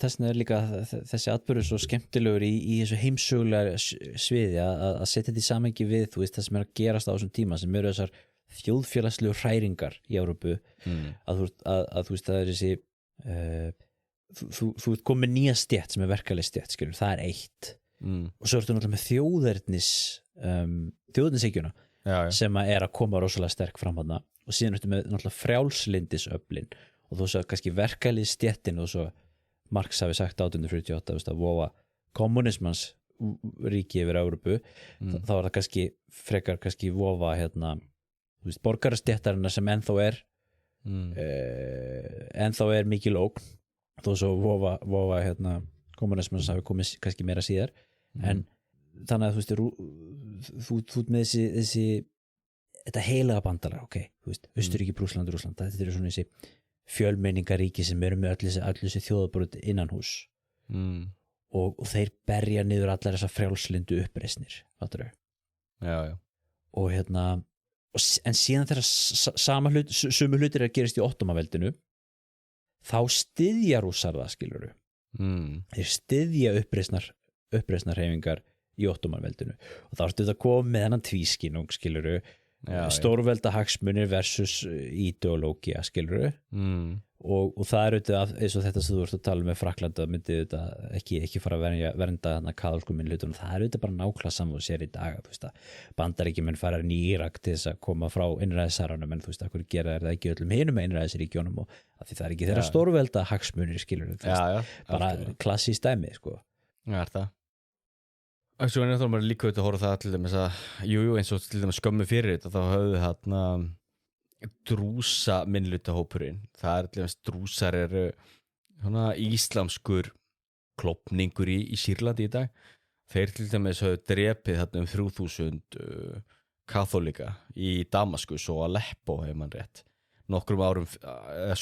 þessna líka þessi atburður svo skemmtilegur í þessu heimsögulega sviði að setja þetta í samhengi við þú veist það sem að gerast á þessum tíma sem eru þessar þjóðfélagslegu hræringar í Evrópu að þú veist það þessi þú ert komið nýja stétt sem verkaleg stétt skilur, það eitt og svo ertu náttúrulega með þjóðernishyggjuna sem að koma rosalega sterk fram hana og síðan ertu með náttúrulega frjálslyndisöflin og þú svo kannski verkalið stéttin og svo Marx hafi sagt 1848 að vofa kommunismans ríki yfir Evrópu þá var það kannski frekar kannski vofa borgarastéttarinnar sem ennþá er mikil ógn þó svo vofa kommunismans hafi komið kannski meira síðar en þannig að þú veist með þessi þetta heilaga bandalag þú veist, Austurríki, Prússland, Rússland þetta eru svona þessi fjölmenningaríki sem eru með öll þessi þjóðabrot innanhús og þeir berja niður allar þessar frjálslyndu uppreisnir og en síðan þegar sömu hlutir að gerast í Ottómaveldinu þá styðja Rússar það skilurðu þeir styðja uppreisnarhreyfingar í Ottómaveldinu og þá ertu þetta komið með þennan tvískinnung skilurðu stórvelda hagsmunir versus ideológía skilurðu og það er auðvitað eins og þetta sem þú ert að tala með Frakklanda myndi auðvitað ekki fara að vernda þarna kaþólsku minnihlutanum, það er auðvitað bara nákvæmlega saman og sér í dag þú veist að Bandaríkjamenn fara inn í Írak til þess að koma frá innræðisherranum en þú veist að hverju gera það ekki öllum hinum innræðisríkjónum og af því það er ekki þeirra stórvelda hagsmunir skilurðu bara klassískt dæmi sko. Svo er náttúrulega líka auðvitað að horfa það til dæmis að eins og til dæmis skömmu fyrir þetta þá höfðu þarna drúsa minnlutahópurinn það er til dæmis drúsar eru svona íslamskur klopningur í Sýrlandi í dag þeir til dæmis höfðu drepið þarna 3000 kaþólika í Damaskus og Aleppo hefur mann rétt nokkrum árum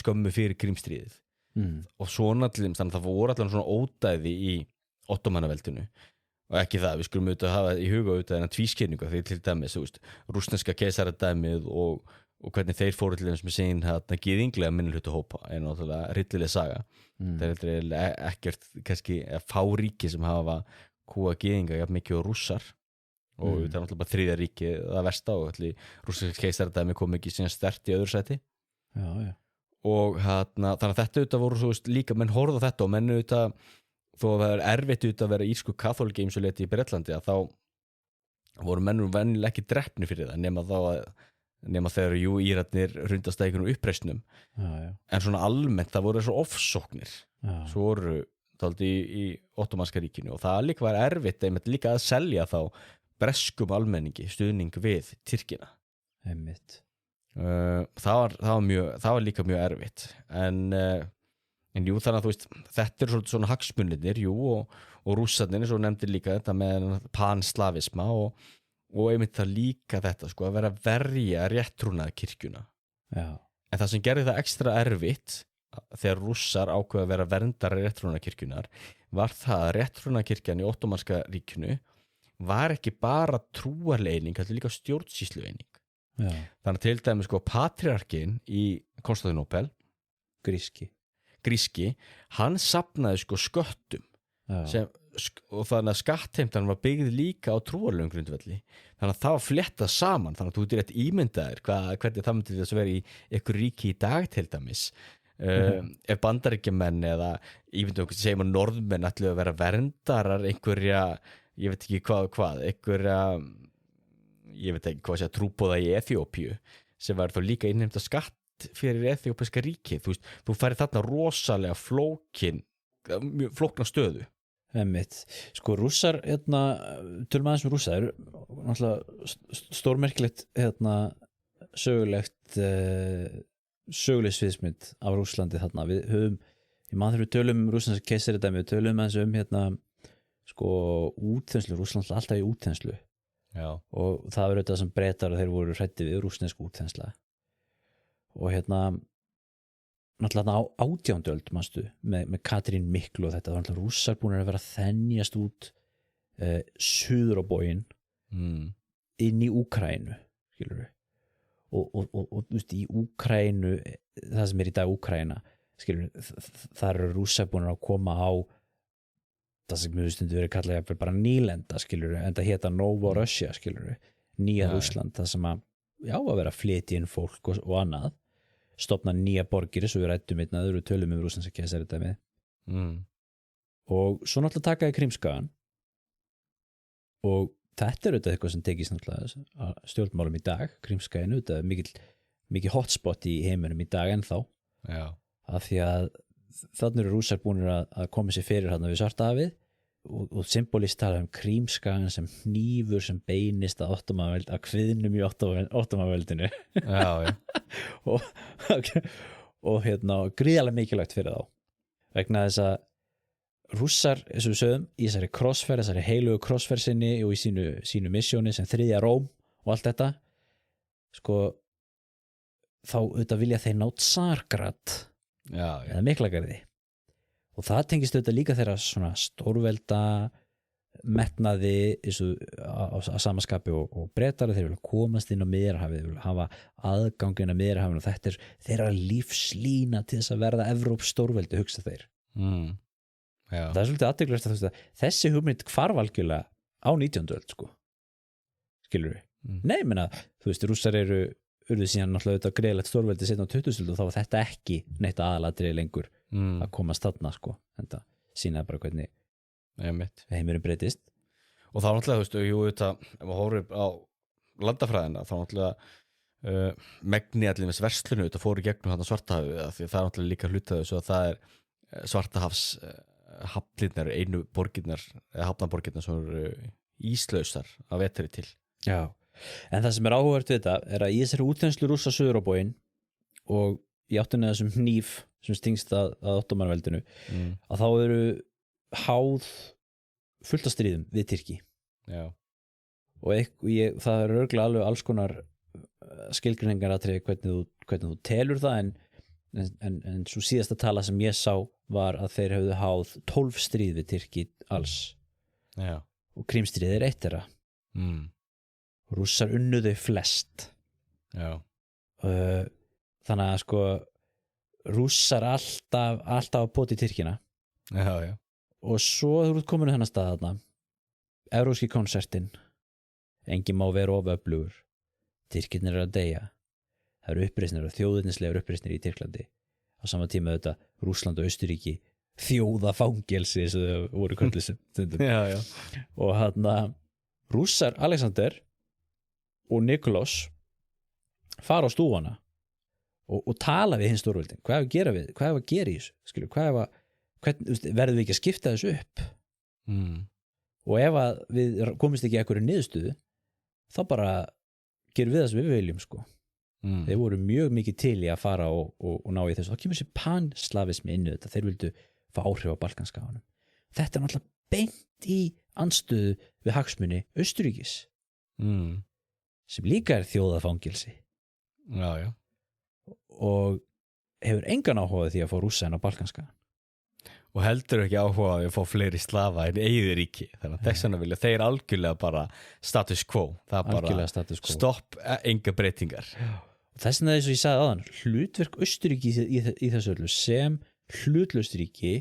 skömmu fyrir Krímstríðið og svona til dæmis þannig að það voru allan svona ódæði í Ottómanaveldinu og ekki það, við skulum auðvitað hafa í huga auðvitað en tvískynningu því til dæmis, þú veist, rússneska keisaradæmið og hvernig þeir fóru til dæmis með sín gyðinglega minnihlutuhópa er náttúrulega hryllileg saga það er ekkert kannski fá ríki sem hafa kúa gyðinga jafn mikið og rússar og það er náttúrulega bara þriðja ríki það versta og rússneska keisaradæmið kom ekki síðan sterkt í öðru sæti og þannig að þetta auðvitað voru svo veist, líka menn horfðu á þetta og menn auðvitað þó að það er erfitt að vera írsku kaþóliki eins og leti í Bretlandi að þá voru mennum venjulega ekki drepni fyrir það nema þegar Írarnir hrundast að einhvern uppreisnum en svona almennt það voru svo ofsóknir svo voru taldi í Ottómanska ríkinu og það líka var erfitt einmitt líka að selja þá breskum almenningi stuðning við Tyrkina það var líka mjög erfitt en jú þannig að þú veist þetta eru svona hagsmunirnir og rússarnir eins og nefndir líka þetta með panslavisma og einmitt það líka þetta sko að vera að verja rétttrúnaða kirkjuna en það sem gerði það ekstra erfitt þegar rússar ákveða að vera verndari rétttrúnaða kirkjunar var það að rétttrúnaða kirkjan í Ottómanska ríkinu var ekki bara trúarleining, þetta líka stjórnsýslueining þannig að til dæmis sko patriarkin í Konstantínópel gríski, hann safnaði sko sköttum og þannig að skattheimtan var byggð líka á trúarlegum grundvelli þannig að það var fléttað saman þannig að þú ert ímyndaðir hvernig það myndi þess að vera í einhver ríki í dag til dæmis ef Bandaríkjamenn eða ímyndaðum segjum að norðmenn ætluðu að vera verndarar einhverja, ég veit ekki hvað einhverja, ég veit ekki hvað sé að trúboða í Eþíópíu sem var þá líka innheimta skatt fyrir eþíópíska ríkið, þú veist, þú færi þarna rosalega flókna stöðu. Sko rússar, tölum aðeins rússar, náttúrulega stórmerkilegt, söguleg sviðsmynd af Rússlandi þarna. Við höfum, ég maður þegar við tölum rússneska keisaradæmi, við tölum aðeins sko útþenslu, Rússland alltaf í útþenslu. Já. Og það var auðvitað sem Bretar og þeir voru hræddir við rússnesku útþensla. Og náttúrulega á 18. öld manstu, með Katrín Miklu og þetta var náttúrulega rússar búin að vera að þenjast út suður á bóginn inn í Úkraínu skilur við og þú veist, í Úkraínu það sem í dag Úkraína skilur við, það eru Rússar búin að koma á það sem mjög stundu verið kallað bara nýlenda skilur við, en það héta Novorussia skilur við, nýja Rússland það sem að vera að flytja inn fólk og annað, stofna nýja borgir svo við rættum einn aður og tölum Rússlands að kesa þetta með og svo náttúrulega taka í Krímskagan og þetta auðvitað eitthvað sem tekist náttúrulega stjórnmálum í dag, Krímskaginn auðvitað mikið hotspot í heiminum í dag ennþá af því að þannig eru Rússar búinir að koma sér fyrir hérna við Svartahafið og symbolist tala Krímskagan sem hnífur sem beinist að kviðnum í Ottomaveldinu og hérna gríðarlega mikilvægt fyrir þá vegna þess að Rússar, eins og við sögum, í þessari krossferð, þessari heilugu krossferð sinni og í sínu missjóni sem þriðja Róm og allt þetta sko þá auðvitað vilja þeir ná Tsargrad eða Miklagarði og það tengist auðvitað líka þeirra svona stórvelda metnaði á samaskapi og Bretar þeir vilja komast inn á Miðjarðarhafið, þeir vilja hafa aðganginn á Miðjarðarhafinu og þetta þeirra lífslína til þess að verða Evróps stórveldi, hugsa þeir það svolítið athyglisvert að þessi hugmynd hvarf algjörlega á 19. öld sko skilur við nei, menna, þú veist, Rússar urðu síðan náttúrulega auðvitað greiðlegt stórveldi seinna á 20. öld og þá var þetta ekki neitt aðalatriði lengur að komast þarna sko en það sýnaði bara hvernig heimurinn breytist og þá náttúrulega, þú veist, ef maður horfir á landafræðina þá náttúrulega megni allir með verslunu þetta fóru gegnum hann Svartahafið því það náttúrulega líka hlutaði svo að það Svartahafs hafnirnar einu borgirnar eða hafnaborgirnar sem eru íslausar að vetri til en það sem áhugavert við þetta að í þessari útþenslu Rússa suður á bóginn og í áttunni þessum hníf sem stingst að Ottomanveldinu að þá eru háð fullt af stríðum við Tyrki og það eru örugglega alveg alls konar skilgreiningaratriði hvernig þú telur það en svo síðasta tala sem ég sá var að þeir hefðu háð 12 stríð við Tyrki alls og Krímstríð eitt þeirra Rússar unnuðu flest þannig að sko Rússar alltaf að poti Tyrkina og svo þú ert komin á þennan stað þarna evrópski konsertinn engin má vera of öflugur Tyrkirnir að deyja það eru uppreisnir og þjóðurnislegar uppreisnir í Tyrklandi á sama tíma auðvitað Rússland og Austurríki þjóðafangelsi eins og þau voru kölluð stundum og hann Rússar, Alexander og Nikulás fara á stúfana og tala við hinn stórveldin hvað hefur að gera í þessu skilur, verðum við ekki að skipta þessu upp og ef að við komist ekki að einhverju niðurstöðu þá bara gerum við það sem við viljum sko þeir voru mjög mikið til í að fara og ná í þessu, þá kemur þessi panslavismi inn í þetta, þeir vildu fá áhrif á Balkanskaganum þetta náttúrulega beint í andstöðu við hagsmuni Austurríkis sem líka þjóðafangilsi og hefur engan áhuga því að fá Rússa inn á Balkanskagan og heldur ekki áhuga að fá fleiri slafa en eigið ríki, þannig að þess vegna vilja þeir algjörlega bara status quo það er bara stopp, enga breytingar og þess vegna þess að ég sagði áðan hlutverk Austurríki í þessu öllu sem hlutlaust ríki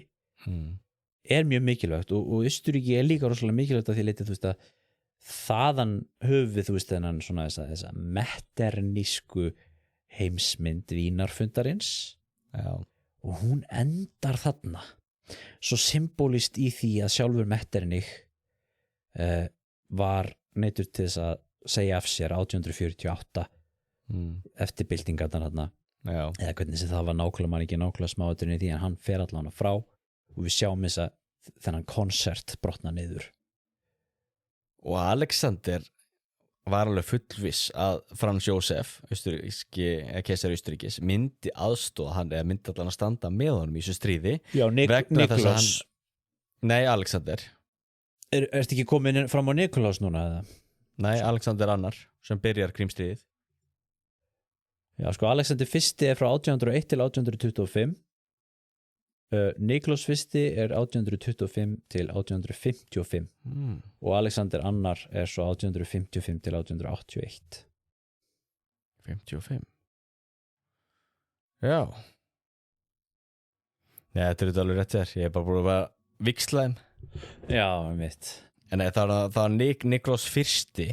er mjög mikilvægt og Austurríki er líka rosalega mikilvægt að því leiti þú veist að þaðan höfum þú veist þennan svona þessa metternísku heimsmynd Vínarfundarins og hún endar þarna svo symbolist í því að sjálfur Metternich var neyddur til þess að segja af sér 1848 eftir byltingarnar þarna eða hvernig sem það var nákvæmlega mann ekki nákvæmlega smáaturinn í því en hann fer allan frá og við sjáum þennan konsert brotna niður og Alexander var alveg fullviss að Franz Josef keisari Austurríkis myndi aðstoða hann eða myndi allan að standa með honum í þessu stríði Nikulás Nei, Alexander Ertu ekki komin fram á Nikulás núna? Nei, Alexander annar sem byrjar Krímstríðið Já, sko, Alexander fyrsti er frá 1801 til 1825 Niklaus fyrsti 1825 til 1855 og Alexander annar svo 1855 til 1881 55 Já Nei, þetta alveg rétt þér ég bara búin að viksla þeim Já, mitt En það var Niklaus fyrsti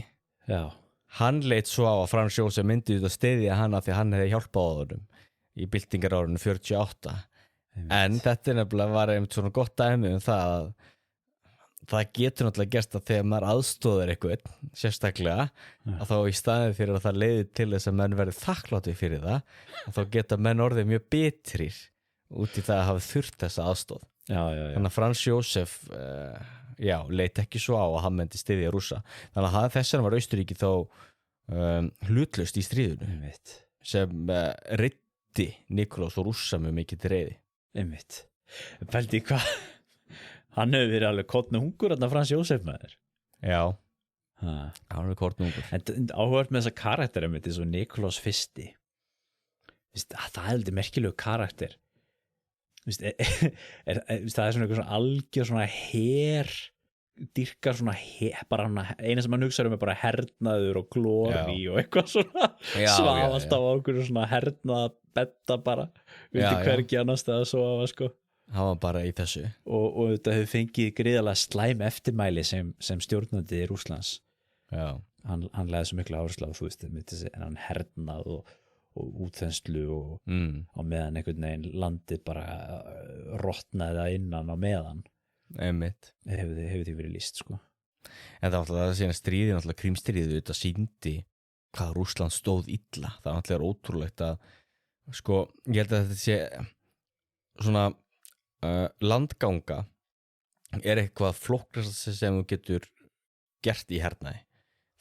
Já Hann leit svo á að Frans Jósef myndi þetta stiðja hana því hann hefði hjálpað honum í byltingarárinu 48 En þetta nefnilega var einmitt svona gott dæmi það að það getur náttúrulega gerst að þegar maður aðstóðir eitthvað sérstaklega að þá í staðið fyrir að það leiði til þess að menn verði þakklátti fyrir það og þá geta menn orðið mjög bitrir út í það að hafa þurft þessa aðstóð Þannig að Frans Jósef leit ekki svo á að hann myndi styðja Rússa þannig að þess vegna var Austurríki þá hlutlaust í stríðinu sem reiddi Niklaus og Rússa með mikið reiði Einmitt. Pældi hvað hann hefur verið alveg kornu hungur þarna Frans Jósef maður. Já. Hann hefur verið kornu hungur. En áhugavert með þessa karakter einmitt eins og Niklaus fyrsti. Það er heldur merkilegu karakter. Það er svona eitthvað svona algjör svona dýrkar svona bara eina sem hann hugsaður bara hernaður og glóri og eitthvað svona svaf alltaf á okkur svona hernaða betta bara vildi hvergi annars það að sofa sko hann var bara í þessu og þetta hefur fengið gríðarlega slæm eftirmæli sem stjórnandi í Rússlands hann lagði svo miklu áherslu á þú veist hann hernað og útþenslu og á meðan einhvern veginn landið bara rotnaði það innan á meðan Einmitt hefur því verið lýst sko En það var alltaf það síðan stríði náttúrulega Krímstríðið þetta sýndi hvað Rússland stóð illa það var náttúrulega ótrúlegt að sko, ég held að þetta sé svona landganga eitthvað flóknast sem þú getur gert í hernaði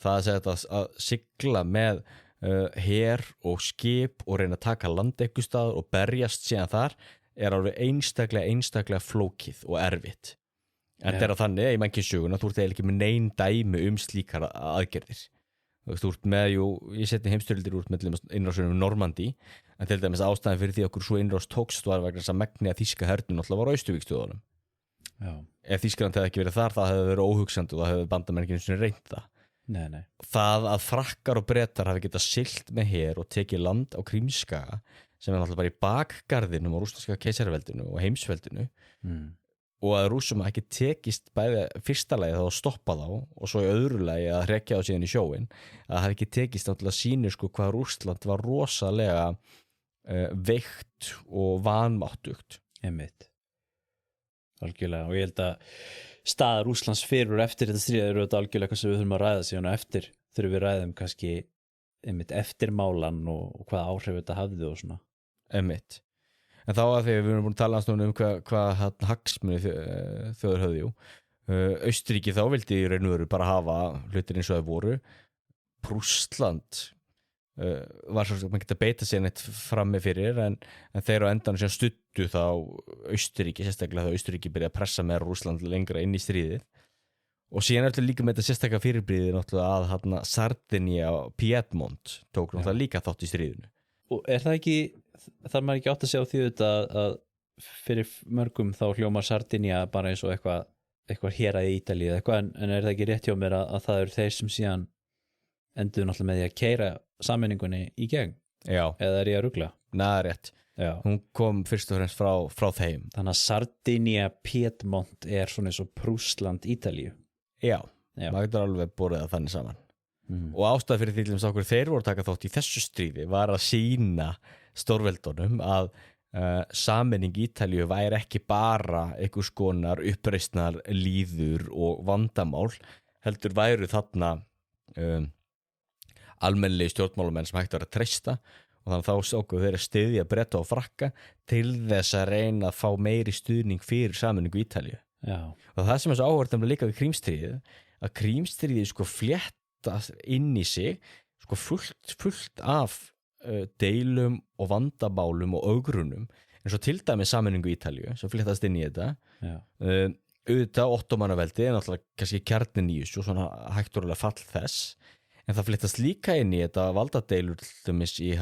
það að segja þetta að sigla með her og skip og reyna að taka land einhvers staðar og berjast síðan þar alveg einstaklega flókið og erfitt en það þannig, ég menn ekki söguna þú ert eiginlega ekki með nein dæmi slíkar aðgerðir þú ert með, ég seti heimstyrjaldir úr með innrásunum Normandí en til dæmis ástæðan fyrir því okkur svo innrás tókst var vegna þess að megni að þýska hernum náttúrulega var á Austurvíkstöðunum ef Þýskaland hefði ekki verið þar það hefði verið óhugsandi og það hefði bandamenn ekki einu sinni reynt það Nei. Það að Frakkar og Bretar hafi getað siglt með her og tekið land á Krímskaga sem náttúrulega bara í bakgarðinum á rússneska keisaraveldinu og heimsveldinu og að Rússum ekki tekist bæði fyrsta lagi þá að stoppa þá og svo í öðru lagi að hrekja þá síðan í sjóin að það hafi ekki tekist náttúrulega sýnir sko hvað Rússland var rosalega veikt og vanmáttugt Einmitt algjörlega og ég held að staða Rússlands fyrir og eftir þetta stríð eru þetta algjörlega eitthvað sem við þurfum að ræða síðan og eftir þurfum við ræðum kannski einmitt eftirmálan og hvaða áhrif þetta hafði og svona Einmitt En þá að því við erum búin að tala hvað hagsmuni þjóður höfðu Austurríki þá vildi í raun og veru bara hafa hlutir eins og það voru Prússland var svo að maður geta beita sér neitt frammi fyrir en þeir á endanum sem studdu þá Austurríki, sérstaklega þá Austurríki byrjaði að pressa með Rússland lengra inn í stríðið og síðan er þetta líka með þetta sérstaklega fyrirbrigði náttúrulega að Sardinia og Piedmont tók náttúrulega líka þátt í stríðinu Og er það ekki þarf maður ekki átt að segja á því að fyrir mörgum þá hljómar Sardinia bara eins og eitthvað hér að Ítalíu eða eitthvað en er það ekki rétt hjá mér að það eru þeir sem síðan endur náttúrulega með því að keyra sammenningunni í gegn eða er ég að rugla? Nei, rétt hún kom fyrst og fremst frá þeim Þannig að Sardinia Piedmont er svona eins og Prússland Ítalíu Já, maður getur alveg borið það þannig saman og ástæða fyrir því að okkur þeir voru taka þátt í þessu stríði var að sýna stórveldunum að sammenning Ítalíu væri ekki bara einhvers konar uppreisnar líður og vandamál heldur væru þarna almennilegi stjórnmálamenn sem hægt var að treysta og þannig þá sákuðu þeir að styðja Breta og Frakka til þess að reyna að fá meiri stuðning fyrir sammenningu Ítalíu og það sem er svo áhugavert líka við Krímstríðið að Krímstríðið sko fléttast inn í sig sko fullt af deilum og vandabálum og ögrunum eins og til dæmis sammenningu Ítalíu sem fléttast inn í þetta auðvitað Ottomannaveldi er náttúrulega kannski kjarnin í þessu og svona hægturlega fall þess en það flyttast líka inn í þetta valdadeilur til dæmis í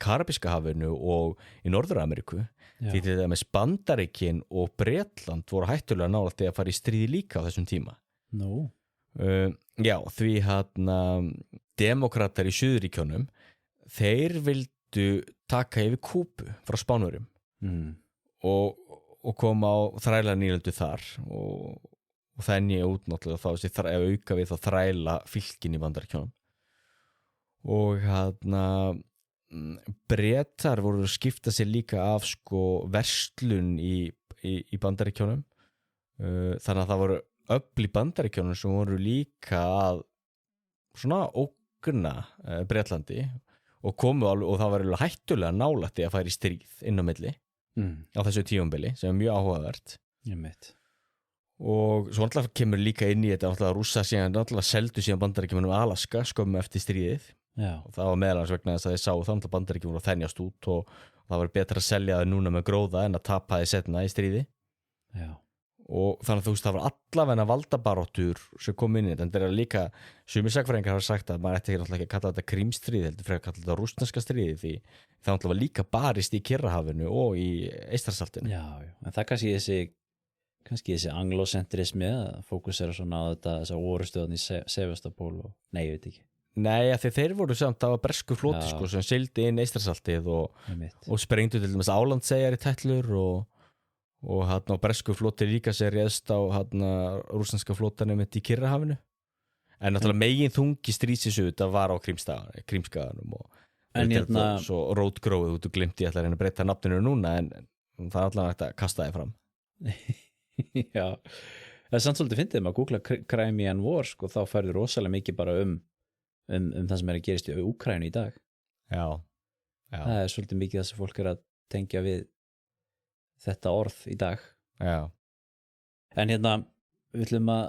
Karabíska hafinu og í Norður-Ameríku því til dæmis Bandaríkin og Bretland voru hættulega nálægt að fara í stríði líka á þessum tíma því demokratar í Suðuríkjunum þeir vildu taka yfir Kúbu frá Spánverjum og koma á þræla nýlöldu þar og þenni út náttúrulega þá þessi auka við þá þræla fylkin í Bandaríkjunum og Bretar voru að skipta sér líka af verslun í Bandaríkjunum þannig að það voru öfl í Bandaríkjunum sem voru líka að svona ógna Bretlandi og komu alveg og það var alveg hættulega nálægt að fara í stríð inn á milli á þessu tímabili sem mjög áhugavert og svo alltaf kemur líka inn í þetta alltaf rússa síðan alltaf seldu síðan Bandaríkjunum Alaska skömmu eftir stríðið og það var meðal annars vegna þess að þeir sáu það alltaf Bandaríkjunum voru að þenjast út og það var betra að selja það núna með gróða en að tapa því setna í stríði og þannig að þú veist það var allavega valdabaróttur sem kom inn í þetta en það líka sumir sakfræðingar hafa sagt að maður ætti ekki að kalla þetta Krímstríð heldur frekar að kalla þetta rússneska stríði því það alltaf var líka barist í Kyrrahafinu og í Eystrasaltinu en það kannski þessi anglocentrismi að fókusera svona á þetta þessar orustöðan í Sevastopol og nei, ég veit ekki Nei, þeir voru samt það var bresku floti sem sigldi inn Eystrasaltið og sprengdu til dæmis Álandseyjar í tætlur og bresku floti líka sér réðst á rússneska flotanum í Kyrrahafinu en náttúrulega megin þungi stríðsins þetta var á Krímskaganum og svo rótgróið út og glimti ég ætla að reyna að breyta nafninu núna en það er allavega hægt að kasta þið fram Já, það samt svolítið fyndið maður að googla Crimean War þá færður rosalega mikið bara um það sem að gerast í Úkraínu í dag Já Það svolítið mikið það sem fólk að tengja við þetta orð í dag En við ætlum að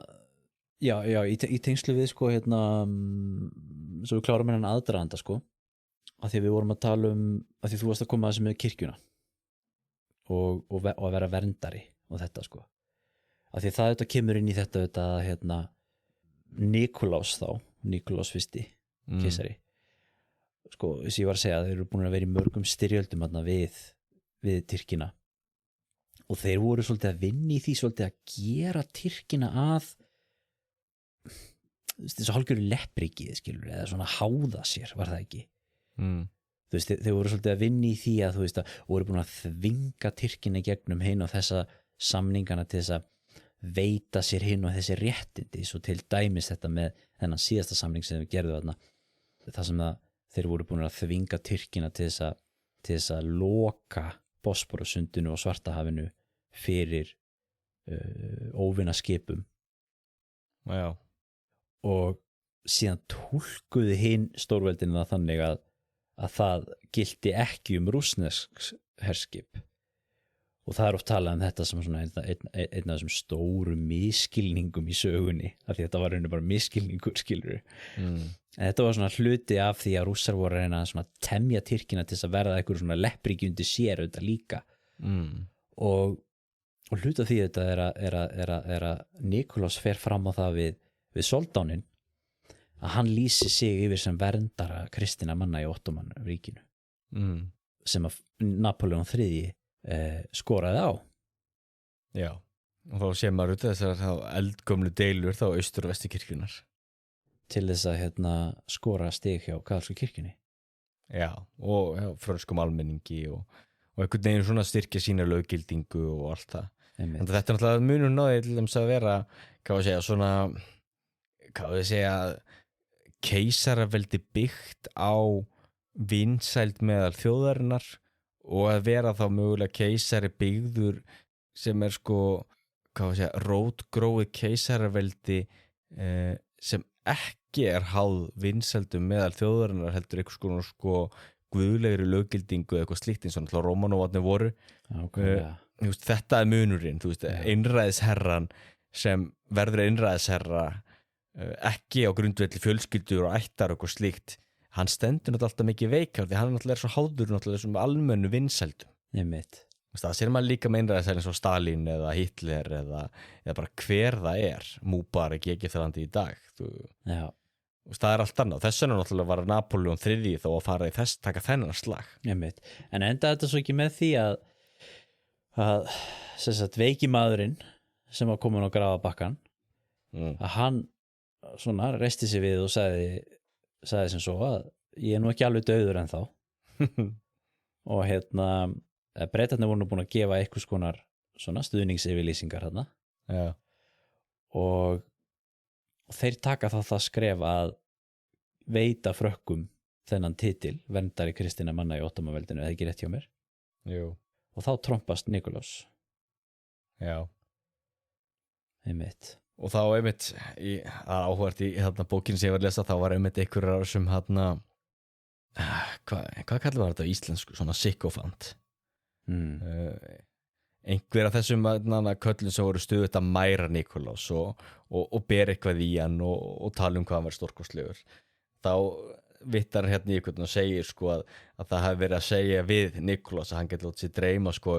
í tengslu við svo við klárum aðdraganda af því að við vorum að tala af því þú varst að koma að þessu með kirkjuna og að vera verndari og þetta af því það þetta kemur inn í þetta Nikulás fyrsti keisari þess ég var að segja að þeir eru búin að vera í mörgum styrjöldum við Tyrkina og þeir voru svolítið að vinna í því svolítið að gera Tyrkina að þess að hálfgerðu leppríkið skilur eða svona háða sér var það ekki þú veist þeir voru svolítið að vinna í því að þú veist að voru búin að þvinga Tyrkina gegnum hinn og þessa samningana til þess að veita sér hinn og þessi réttindi svo til dæmis þetta með þennan síðasta samning sem við gerðum það sem þeir voru búin að þvinga Tyrkina til þess að loka Bosporusundinu og Svartahafinu fyrir óvinna skipum og síðan túlkuðu hinn stórveldinu það þannig að það gilti ekki rússnesk herskip og það oft talað þetta sem svona einn af þessum stóru misskilningum í sögunni af því þetta var rauninni bara misskilningur skilur en þetta var svona hluti af því að rússar voru að reyna að temja Tyrkina til þess að verða eitthvað svona leppríki undir sér auðvitað líka og hluti af því þetta er að Nikulás fer fram á það við soldánin að hann lýsi sig yfir sem verndara kristinna manna í Ottoman-ríkinu sem að Napóleon III skoraði á Já, og þá sé maður út þessar eldgömlu deilur þá austur- og vesturkirkjunar til þess að skora stig hjá kaþólsku kirkjunni Já, og frönskum almenningi og einhvern veginn svona styrkja sína löggildingu og allt það en þetta er náttúrulega munur náði til þess að vera keisaraveldi byggt á vinsæld meðal þjóðarinnar og að vera þá mögulega keisari byggður sem er rótgróið keisaraveldi sem ekki er háð vinsældum meðal þjóðarinnar heldur einhvers konar guðlegri löggildingu eða eitthvað slíkt eins og náttúrulega Rómanóvarnir voru þetta er munurinn einræðisherran sem verður einræðisherra ekki á grundvelli fjölskyldur og ættar og eitthvað slíkt hann stendur náttúrulega alltaf mikið veikar því hann náttúrulega svo háður náttúrulega þessum almennu vinsældum það sér maður líka með einræðisherra eins og Stalin eða Hitler eða bara hver það er Mubarak í Egyptalandi í dag það allt annað, þess vegna náttúrulega var Napoleon III þá að fara í þess, taka þennan slag. En enda þetta svo ekki með því að sem sagt veikimaðurinn sem var komin á grafabakkann að hann svona reisti sig við og sagði sem svo að ég nú ekki alveg dauður ennþá og Bretarnir voru nú búin að gefa einhvers konar svona stuðningsyfirlýsingar þarna og þeir taka það skref að veita Frökkum þennan titil, verndari kristinna manna í Ottómaveldinu, eða ekki rétt hjá mér? Jú. Og þá trompast Nikulás. Já. Einmitt. Og þá einmitt, áhugavert í bókinu sem ég var að lesa, þá var einmitt einhverjar sem hvað kallar var þetta á íslensku, svona sykophant. Einhver af þessum köllum sem voru stuðugt að mæra Nikulás og ber eitthvað í hann og tala hvað hann var stórkostlegur. Þá vittar hérna í einhvern og segir sko að það hafi verið að segja við Nikulás að hann geti látið sér dreyma sko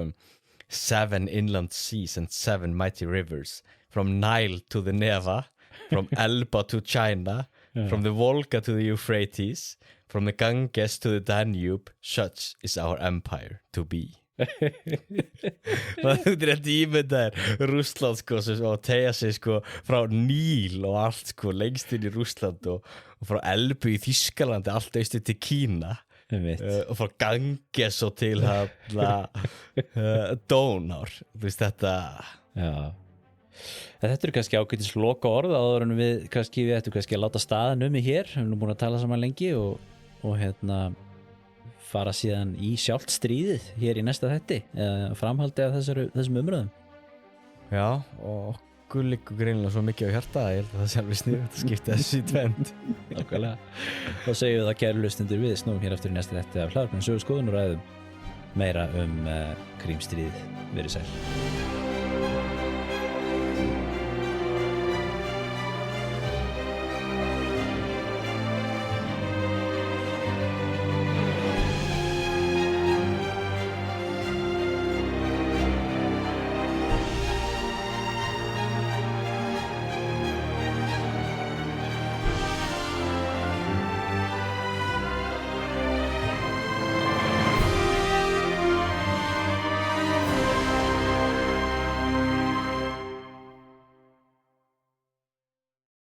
7 inland seas and 7 mighty rivers from Nile to the Neva, from Elba to China, from the Volga to the Euphrates, from the Ganges to the Danube, such is our empire to be. Það rétt ímyndaðir Rússland sko og tegja sig sko frá Níl og allt sko lengst inn í Rússland og frá Elbu í Þýskalandi allt austur til Kína og frá Ganges og til Dónár, þú veist þetta. Já. Þetta eru kannski ágætis loka orð áður en við ættum kannski að láta staðan í hér, við erum nú búin að tala saman lengi og fara síðan í sjálft stríðið hér í næsta þætti eða framhaldi af þessum umröðum. Já, og okkur liggur greinilega svo mikið á hjarta að ég held að það sé alveg sniðugt að skipta þessu í tvend. Nákvæmlega. Þá segjum við það kæru hlustendur við snúum hér eftir í næsta þætti af Hlaðvarpinu Sögu skoðun og ræðum meira Krímstríðið. Verið sæl.